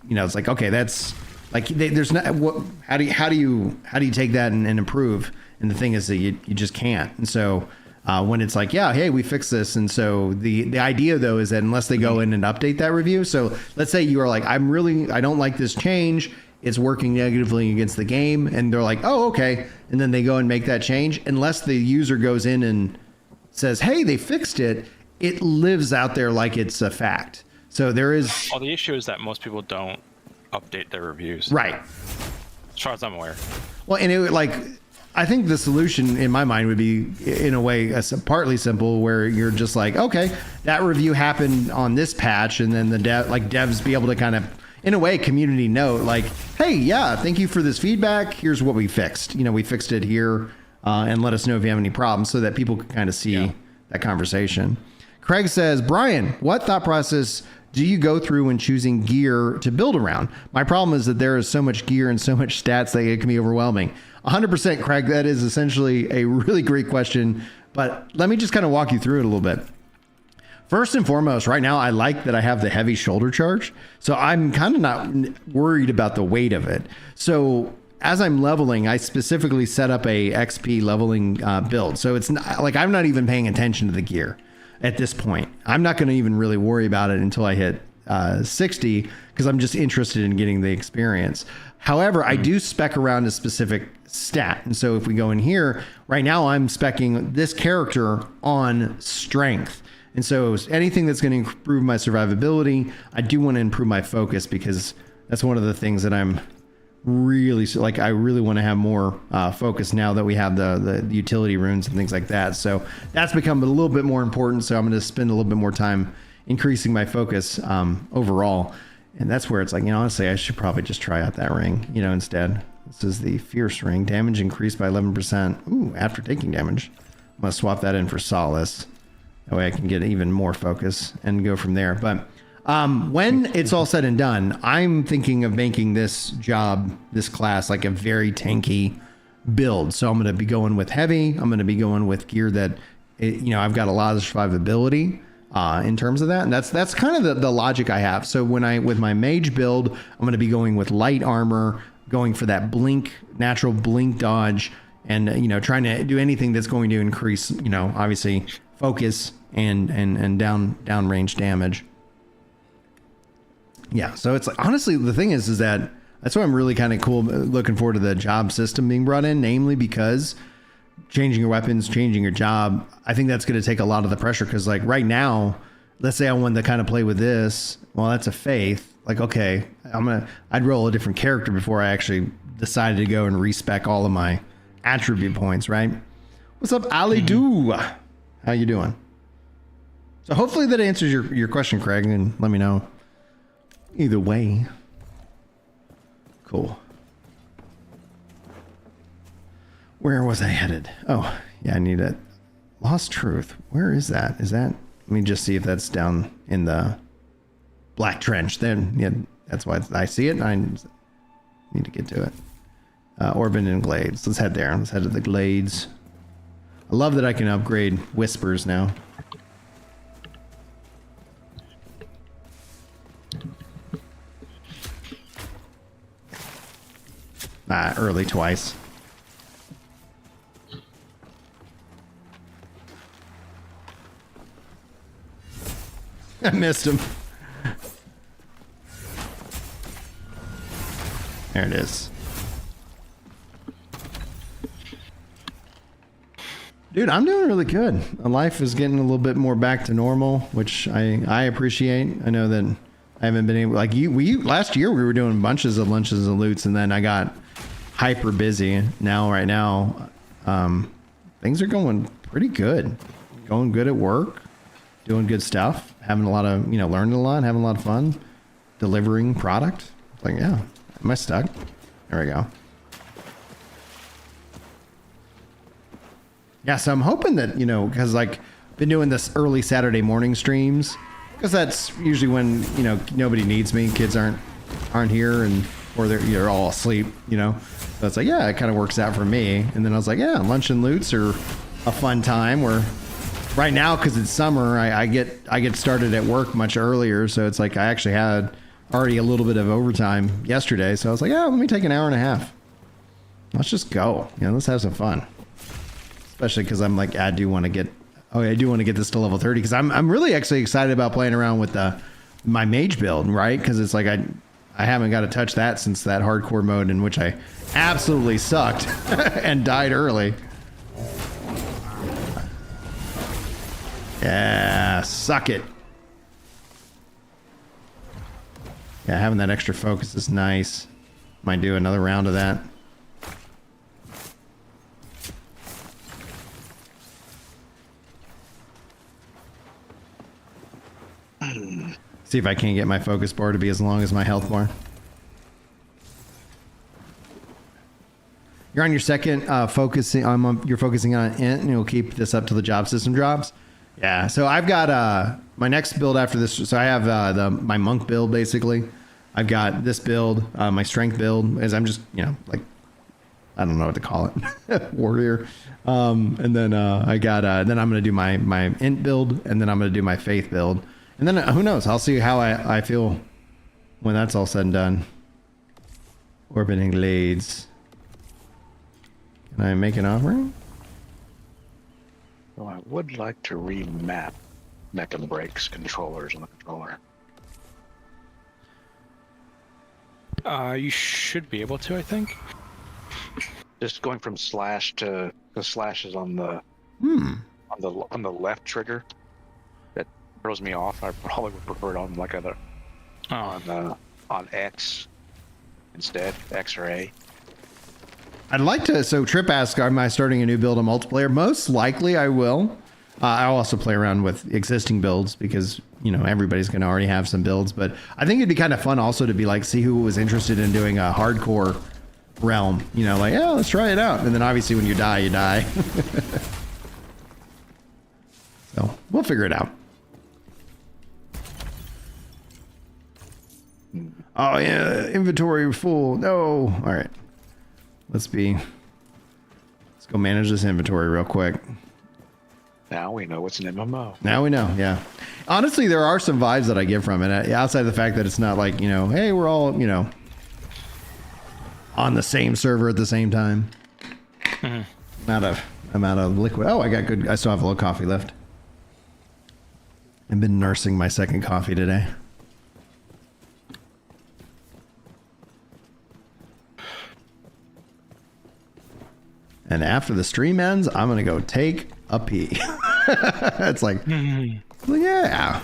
you know, it's like, okay, that's like there's not what how do you take that and improve? And the thing is that you just can't. And so when it's like, yeah, hey, we fixed this. And so the idea, though, is that unless they go in and update that review. So let's say you are like, I don't like this change. It's working negatively against the game. And they're like, oh, OK. And then they go and make that change. Unless the user goes in and says, hey, they fixed it. It lives out there like it's a fact. So there is. Well, the issue is that most people don't update their reviews. Right. As far as I'm aware. Well, and it like. I think the solution in my mind would be in a way partly simple where you're just like, okay, that review happened on this patch. And then the devs be able to kind of, in a way, community note like, hey, yeah, thank you for this feedback. Here's what we fixed. You know, we fixed it here and let us know if you have any problems so that people can kind of see that conversation. Craig says, Brian, what thought process do you go through when choosing gear to build around? My problem is that there is so much gear and so much stats that it can be overwhelming. 100%, Craig. That is essentially a really great question, but let me just kind of walk you through it a little bit. First and foremost, right now, I like that I have the heavy shoulder charge, so I'm kind of not worried about the weight of it. So as I'm leveling, I specifically set up a XP leveling build. So it's not, like I'm not even paying attention to the gear at this point. I'm not going to even really worry about it until I hit 60 because I'm just interested in getting the experience. However, I do spec around a specific stat. And so if we go in here, right now I'm speccing this character on strength. And so anything that's going to improve my survivability, I do want to improve my focus because that's one of the things that I'm really like. I really want to have more focus now that we have the utility runes and things like that. So that's become a little bit more important. So I'm going to spend a little bit more time increasing my focus overall. And that's where it's like, honestly, I should probably just try out that ring, instead. This is the Fierce Ring. Damage increased by 11%. Ooh, after taking damage. I'm going to swap that in for Solace. That way I can get even more focus and go from there. But when it's all said and done, I'm thinking of making this class, like a very tanky build. So I'm going to be going with heavy. I'm going to be going with gear that, I've got a lot of survivability in terms of that. And that's kind of the logic I have. So with my mage build, I'm going to be going with light armor, going for that natural blink dodge, and, trying to do anything that's going to increase, obviously focus and down range damage. Yeah, so it's like, honestly, the thing is that that's why I'm really kind of looking forward to the job system being brought in, namely because changing your weapons, changing your job, I think that's going to take a lot of the pressure. Because like right now, let's say I wanted to kind of play with this. Well, that's a faith. Like, okay, I'd roll a different character before I actually decided to go and respec all of my attribute points, right? What's up, Ali Doo? How you doing? So hopefully that answers your question, Craig, and let me know. Either way. Cool. Where was I headed? Oh, yeah, I need it. Lost Truth. Where is that? Let me just see if that's down in the Black Trench. Then, yeah, that's why I see it. I need to get to it. Orban and Glades. Let's head there. Let's head to the Glades. I love that I can upgrade Whispers now. Early twice. I missed him. There it is. Dude, I'm doing really good. Life is getting a little bit more back to normal, which I appreciate. I know that I haven't been able, like last year we were doing bunches of lunches and loots, and then I got hyper busy. Right now, things are going pretty good. Going good at work, doing good stuff, having a lot of, learning a lot, having a lot of fun, delivering product. Like, yeah, am I stuck? There we go. Yeah, so I'm hoping that, because like been doing this early Saturday morning streams, because that's usually when, nobody needs me. Kids aren't here, or they're all asleep, So it's like, yeah, it kind of works out for me. And then I was like, yeah, lunch and loots are a fun time. Where right now, because it's summer, I get started at work much earlier. So it's like I actually had already a little bit of overtime yesterday. So I was like, yeah, let me take an hour and a half. Let's just go. Let's have some fun. Especially because I'm like, I do want to get this to level 30, because I'm really actually excited about playing around with my mage build, right? Because it's like I haven't got to touch that since that hardcore mode in which I absolutely sucked and died early. Yeah, suck it. Yeah, having that extra focus is nice. Might do another round of that. See if I can't get my focus bar to be as long as my health bar. You're on your second focusing. You're focusing on int, and you'll keep this up till the job system drops. Yeah. So I've got my next build after this. So I have my monk build basically. I've got this build, my strength build, as I'm just like, I don't know what to call it, warrior. And then I got then I'm gonna do my int build, and then I'm gonna do my faith build. And then who knows? I'll see how I feel when that's all said and done. Orbiting Glades. Can I make an offering? Well, I would like to remap Mech and Brakes controllers on the controller. You should be able to, I think. Just going from slash to the slash is on the on the left trigger. Throws me off. I probably would prefer it on like on X instead. X or A. I'd like to. So Trip asks, am I starting a new build on multiplayer? Most likely I will. I'll also play around with existing builds because, you know, everybody's going to already have some builds. But I think it'd be kind of fun also to be like, see who was interested in doing a hardcore realm. You know, like, yeah, let's try it out. And then obviously when you die, you die. So we'll figure it out. Oh, yeah. Inventory full. No. All right. Let's go manage this inventory real quick. Now we know what's an MMO. Now we know, yeah. Honestly, there are some vibes that I get from it. Outside of the fact that it's not like, you know, hey, we're all, you know, on the same server at the same time. I'm out of liquid. Oh, I still have a little coffee left. I've been nursing my second coffee today. And after the stream ends, I'm going to go take a pee. It's like, yeah.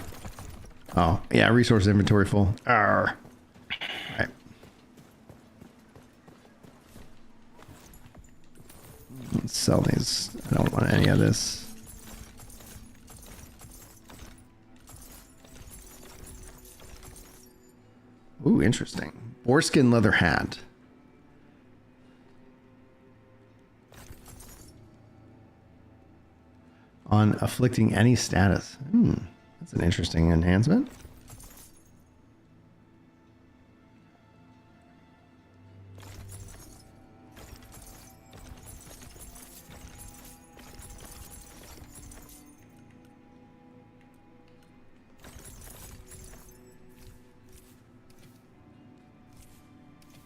Oh, yeah, resource inventory full. Arr. All right. Let's sell these. I don't want any of this. Ooh, interesting. Boarskin leather hat. On afflicting any status. That's an interesting enhancement.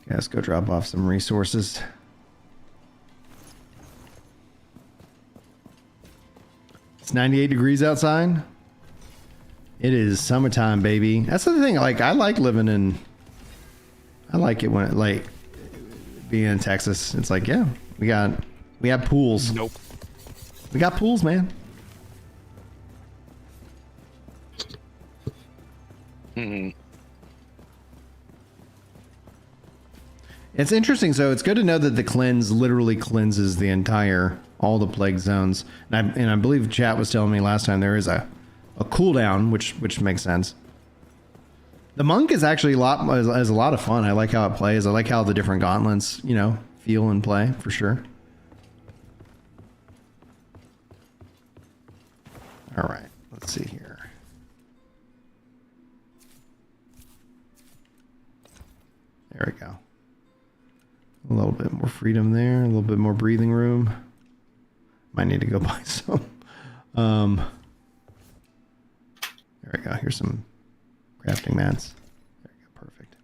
Okay, let's go drop off some resources. It's 98 degrees outside. It is summertime, baby. That's the thing. Like, I like living in. I like it when, like, being in Texas. It's like, yeah, we have pools. Nope. We got pools, man. It's interesting. So it's good to know that the cleanse literally cleanses the entire, all the plague zones. And I believe chat was telling me last time there is a cooldown, which makes sense. The monk is actually is a lot of fun. I like how it plays. I like how the different gauntlets, you know, feel and play for sure. All right, let's see here. There we go. A little bit more freedom there, a little bit more breathing room. Might need to go buy some. There we go. Here's some crafting mats. There we go. Perfect.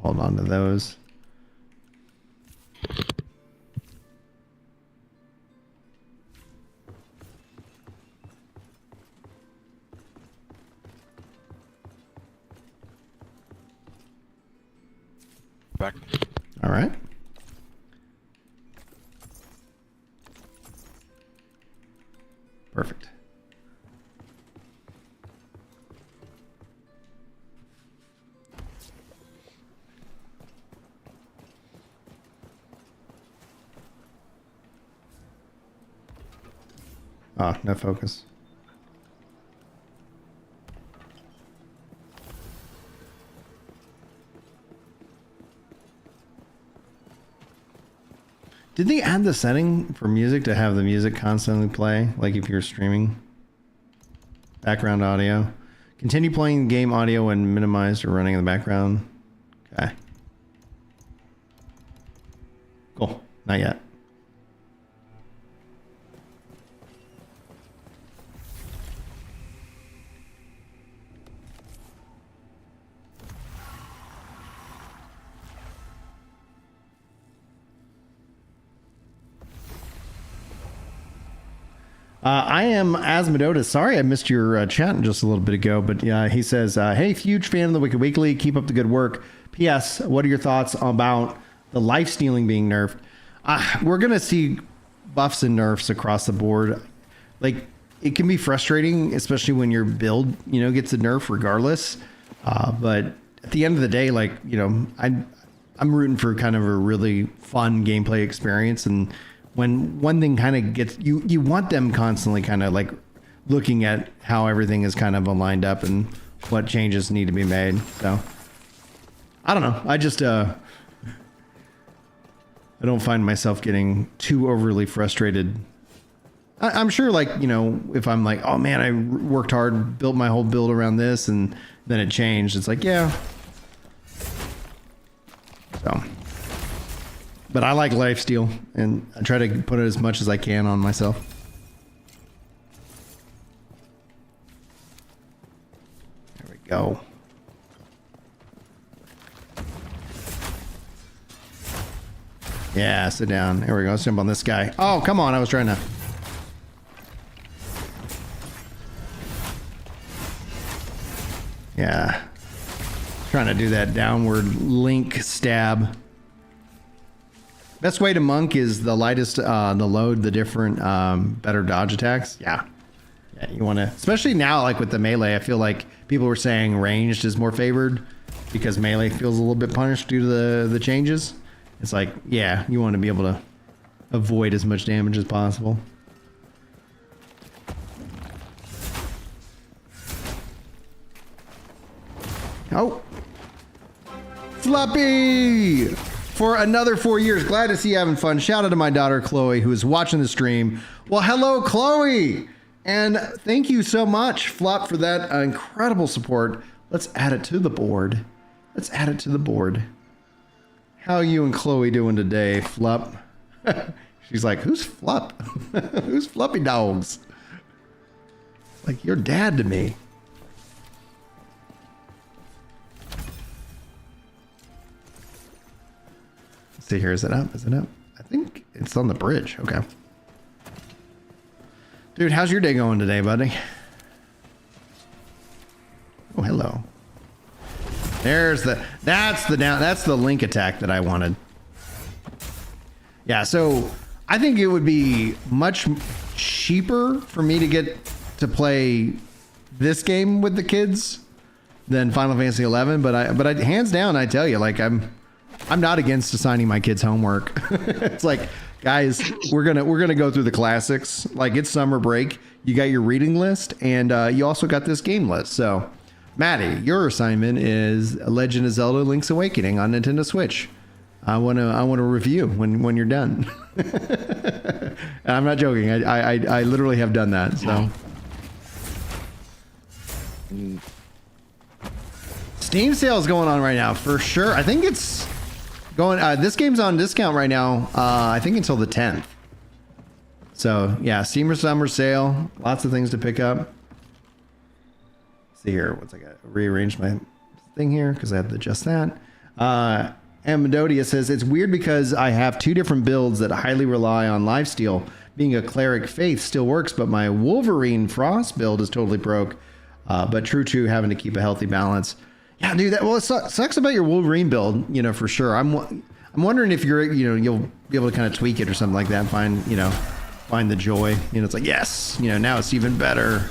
Hold on to those. Back. All right. Perfect. Ah, no focus. Did they add the setting for music to have the music constantly play? Like if you're streaming? Background audio. Continue playing game audio when minimized or running in the background. Okay. Cool. Not yet. I am Asmodeus. Sorry I missed your chat just a little bit ago, but he says, hey, huge fan of the Wicked Weekly. Keep up the good work. P.S. What are your thoughts about the life stealing being nerfed? We're going to see buffs and nerfs across the board. Like, it can be frustrating, especially when your build, you know, gets a nerf regardless. But at the end of the day, like, you know, I'm rooting for kind of a really fun gameplay experience. And when one thing kind of gets, you want them constantly kind of like looking at how everything is kind of aligned up and what changes need to be made. So I don't know. I just, I don't find myself getting too overly frustrated. I'm sure, like, you know, if I'm like, oh man, I worked hard, built my whole build around this, and then it changed. It's like, yeah. So, but I like lifesteal, and I try to put it as much as I can on myself. There we go. Yeah, sit down. There we go. Let's jump on this guy. Oh, come on. I was trying to. Yeah. Trying to do that downward link stab. Best way to monk is the lightest, the load, the different, better dodge attacks. Yeah. Yeah, you want to, especially now, like with the melee, I feel like people were saying ranged is more favored because melee feels a little bit punished due to the changes. It's like, yeah, you want to be able to avoid as much damage as possible. Oh. Floppy! For another 4 years. Glad to see you having fun. Shout out to my daughter, Chloe, who is watching the stream. Well, hello, Chloe! And thank you so much, Flop, for that incredible support. Let's add it to the board. Let's add it to the board. How you and Chloe doing today, Flop? She's like, who's Flop? Who's Floppy Dogs? Like your dad to me. Let's see here. Is it up? Is it up? I think it's on the bridge. Okay. Dude, how's your day going today, buddy? Oh, hello. There's that's the link attack that I wanted. Yeah, so I think it would be much cheaper for me to get to play this game with the kids than Final Fantasy 11, but I hands down, I tell you, like I'm not against assigning my kids homework. It's like, guys, we're gonna go through the classics. Like, it's summer break. You got your reading list, and you also got this game list. So, Maddie, your assignment is Legend of Zelda: Link's Awakening on Nintendo Switch. I want to review when you're done. And I'm not joking. I literally have done that. So, Steam sale is going on right now for sure. I think it's going. This game's on discount right now. I think until the 10th. So yeah, Steam summer sale. Lots of things to pick up. Let's see here. Once I got rearranged my thing here because I have to adjust that. Amadodia says it's weird because I have two different builds that highly rely on lifesteal. Being a cleric faith still works, but my Wolverine Frost build is totally broke. But true having to keep a healthy balance. Yeah, dude. It sucks about your Wolverine build, you know, for sure. I'm wondering if you'll be able to kind of tweak it or something like that and find the joy. You know, it's like, yes, now it's even better.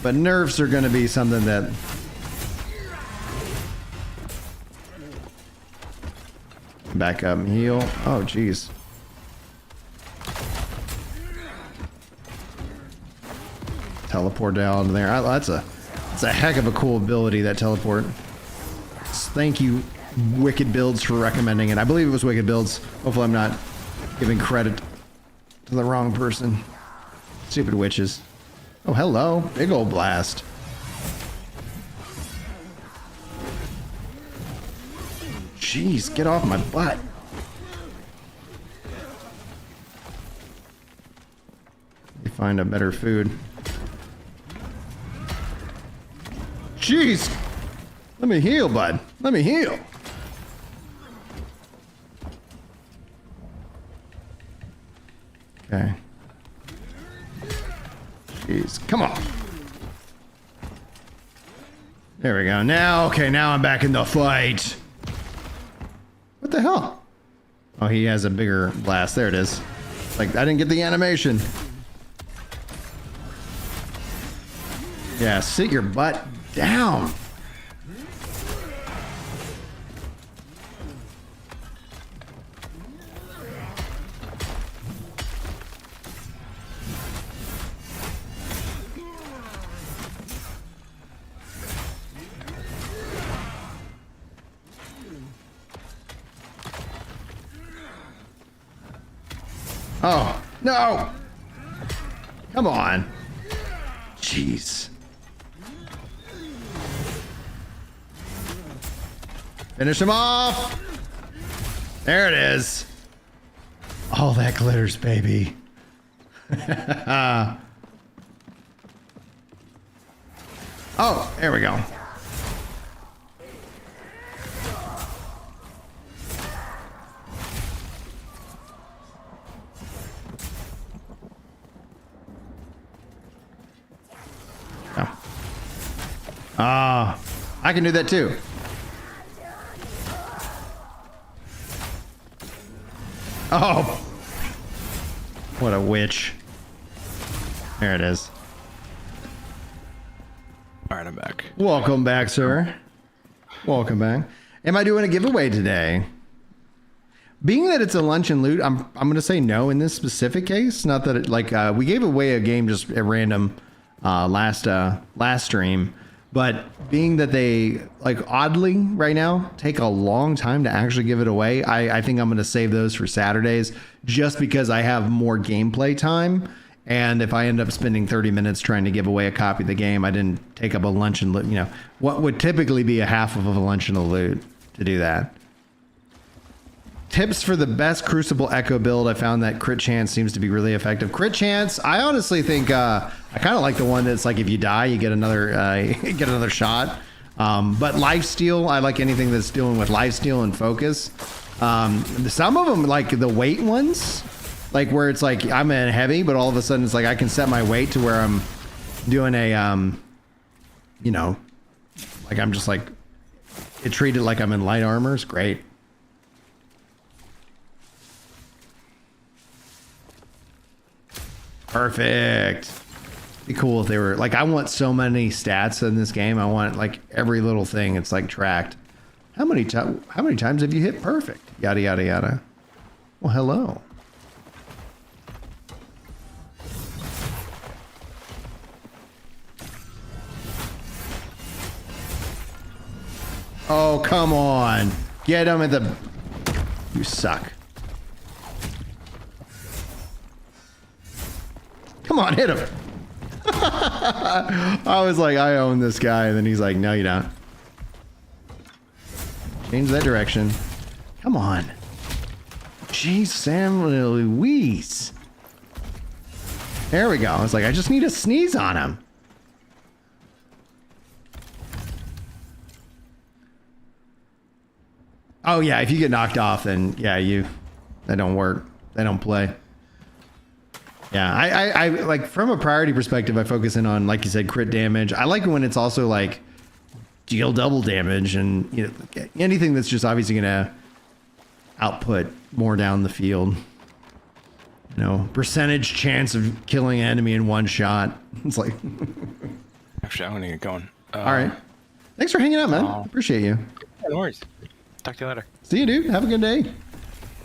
But nerfs are going to be something that back up and heal. Oh, jeez. Teleport down there. That's a heck of a cool ability, that teleport. Thank you, Wicked Builds, for recommending it. I believe it was Wicked Builds. Hopefully I'm not giving credit to the wrong person. Stupid witches. Oh, hello. Big old blast. Jeez, get off my butt. Let me find a better food. Jeez. Let me heal, bud. Let me heal. Okay. Jeez. Come on. There we go. Now I'm back in the fight. What the hell? Oh, he has a bigger blast. There it is. Like, I didn't get the animation. Yeah, sit your butt down. Oh, no. Come on. Jeez. Finish him off. There it is. Oh, that glitters, baby. Oh, there we go. I can do that too. Oh, what a witch. There it is. All right, I'm back. Welcome back, sir. Welcome back. Am I doing a giveaway today? Being that it's a lunch and loot, I'm going to say no in this specific case. Not that it, like we gave away a game just at random last stream, but being that they like oddly right now take a long time to actually give it away, I think I'm going to save those for Saturdays just because I have more gameplay time. And if I end up spending 30 minutes trying to give away a copy of the game, I didn't take up a lunch and loot, you know, what would typically be a half of a lunch and a loot to do that. Tips for the best Crucible Echo build. I found that crit chance seems to be really effective. Crit chance, I honestly think I kind of like the one that's like if you die, you get another shot. But lifesteal, I like anything that's dealing with lifesteal and focus. Some of them, like the weight ones, like where it's like I'm in heavy, but all of a sudden it's like I can set my weight to where I'm doing a, you know, like I'm just like it treated like I'm in light armor. It's great. Perfect. Be cool if they were like, I want so many stats in this game. I want like every little thing. It's like tracked. How many times have you hit perfect? Yada, yada, yada. Well, hello. Oh, come on. Get him at the... You suck. Come on, hit him. I was like, I own this guy. And then he's like, no, you don't. Change that direction. Come on. Jeez, Sam Louise. There we go. I was like, I just need to sneeze on him. Oh, yeah. If you get knocked off, then yeah, they don't work. They don't play. Yeah, I like from a priority perspective, I focus in on, like you said, crit damage. I like it when it's also like deal double damage and, you know, anything that's just obviously going to output more down the field. You know, percentage chance of killing an enemy in one shot. It's like... Actually, I'm going to get going. All right. Thanks for hanging out, man. Appreciate you. Yeah, no worries. Talk to you later. See you, dude. Have a good day.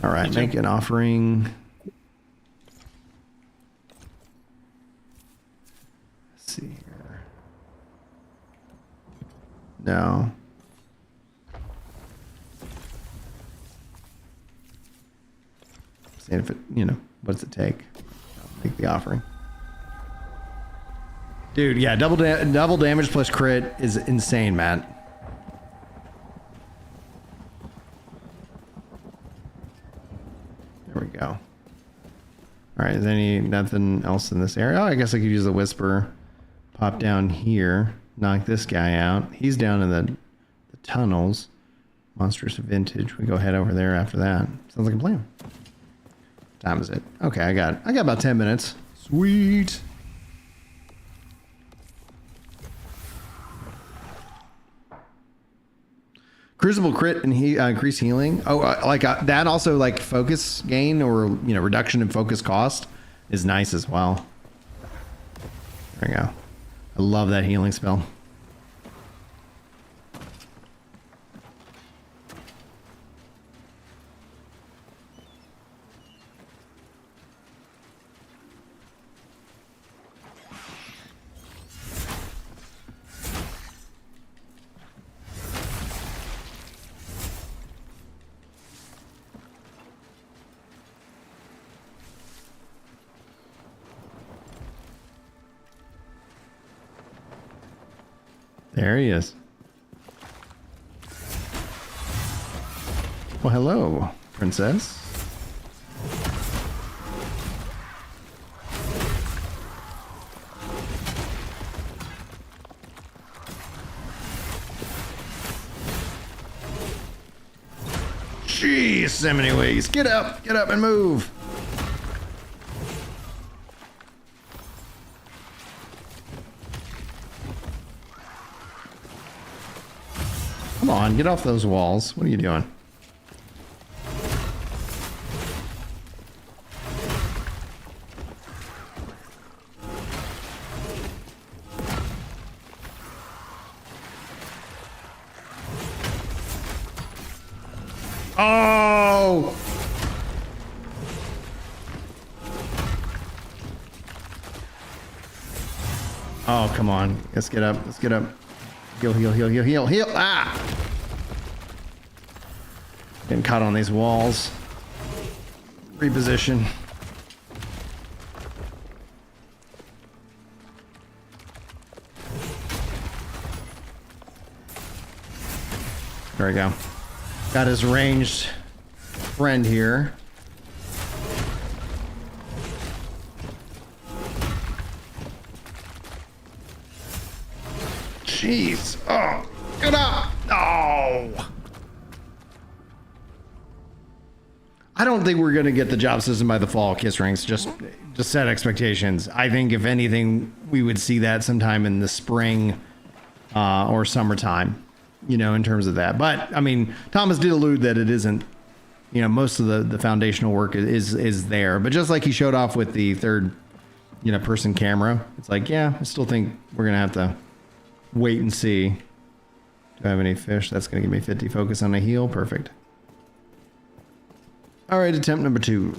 All right, make an offering... See here. No. See if it, you know, what does it take? I'll make the offering. Dude, yeah, double damage plus crit is insane, Matt. There we go. All right, is there nothing else in this area? Oh, I guess I could use the whisper. Pop down here, knock this guy out. He's down in the tunnels. Monstrous Vintage. We go head over there after that. Sounds like a plan. What time is it? Okay, I got about 10 minutes. Sweet. Crucible crit and increase healing. Oh, like that also like focus gain or, you know, reduction in focus cost is nice as well. There we go. I love that healing spell. There he is. Well, hello, princess. Jeez, so many ways. Get up and move. Come on, get off those walls. What are you doing? Oh! Oh, come on. Let's get up. Let's get up. Heal, heal, heal, heal, heal, heal. Ah! Getting caught on these walls. Reposition. There we go. Got his ranged friend here. Jeez. Oh, get up. Oh. I don't think we're going to get the job system by the fall, Kiss Rings. Just set expectations. I think if anything, we would see that sometime in the spring or summertime, you know, in terms of that. But I mean, Thomas did allude that it isn't, you know, most of the foundational work is there. But just like he showed off with the third, you know, person camera, it's like, yeah, I still think we're going to have to wait and see. Do I have any fish? That's going to give me 50 focus on a heal. Perfect. All right, attempt number 2.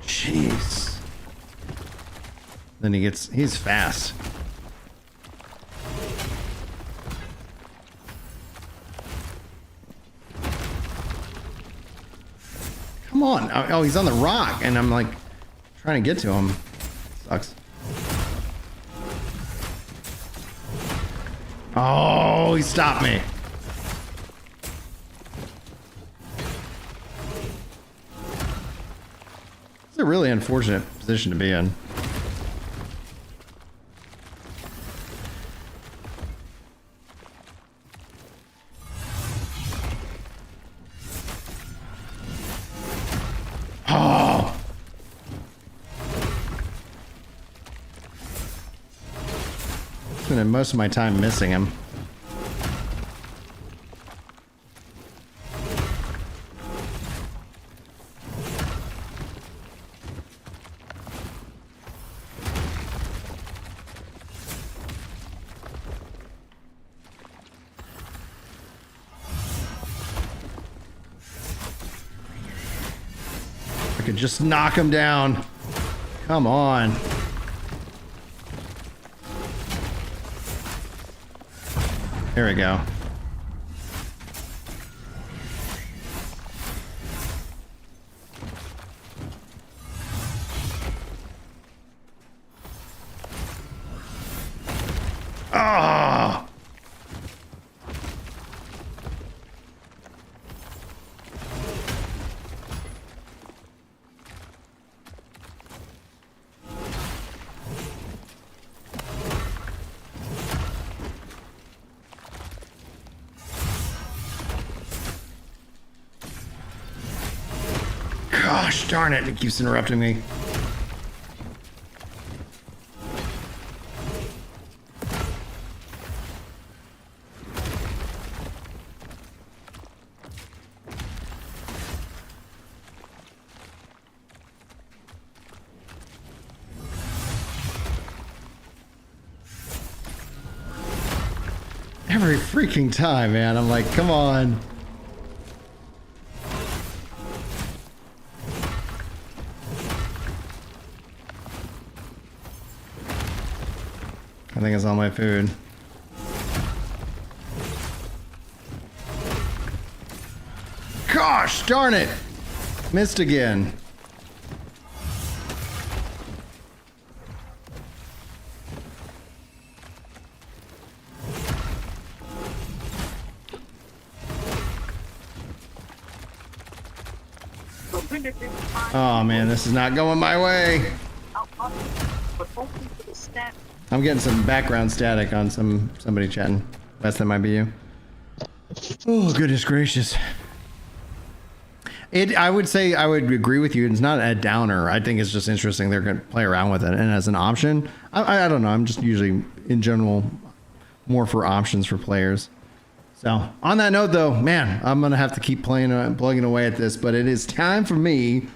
Jeez. Then he's fast. Come on. Oh, he's on the rock, and I'm like trying to get to him. Sucks. Oh, he stopped me. It's a really unfortunate position to be in. Oh. Spending most of my time missing him. I could just knock him down. Come on. There we go. Ah! Gosh darn it, it keeps interrupting me. Every freaking time, man. I'm like, come on. I think it's all my food. Gosh darn it! Missed again. Oh man, this is not going my way. I'm getting some background static on somebody chatting. Wes, that might be you. Oh goodness gracious. I would say I would agree with you. It's not a downer. I think it's just interesting. They're going to play around with it, and as an option, I don't know. I'm just usually in general more for options for players. So on that note, though, man, I'm gonna have to keep plugging away at this, but it is time for me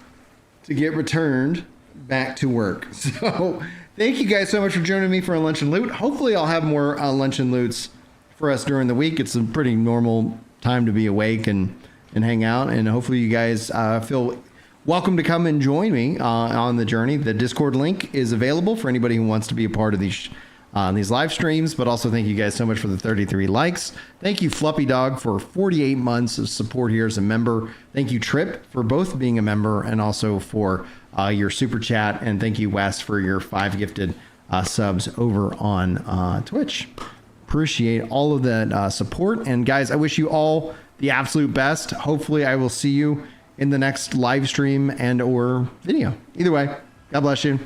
to get returned back to work. So thank you guys so much for joining me for a lunch and loot. Hopefully, I'll have more lunch and loots for us during the week. It's a pretty normal time to be awake and hang out, and hopefully you guys feel welcome to come and join me on the journey. The Discord link is available for anybody who wants to be a part of these live streams, but also thank you guys so much for the 33 likes. Thank you, Fluffy Dog, for 48 months of support here as a member. Thank you, Trip, for both being a member and also for your super chat. And thank you, Wes, for your 5 gifted subs over on Twitch. Appreciate all of that support. And guys, I wish you all the absolute best. Hopefully I will see you in the next live stream and or video. Either way, God bless you.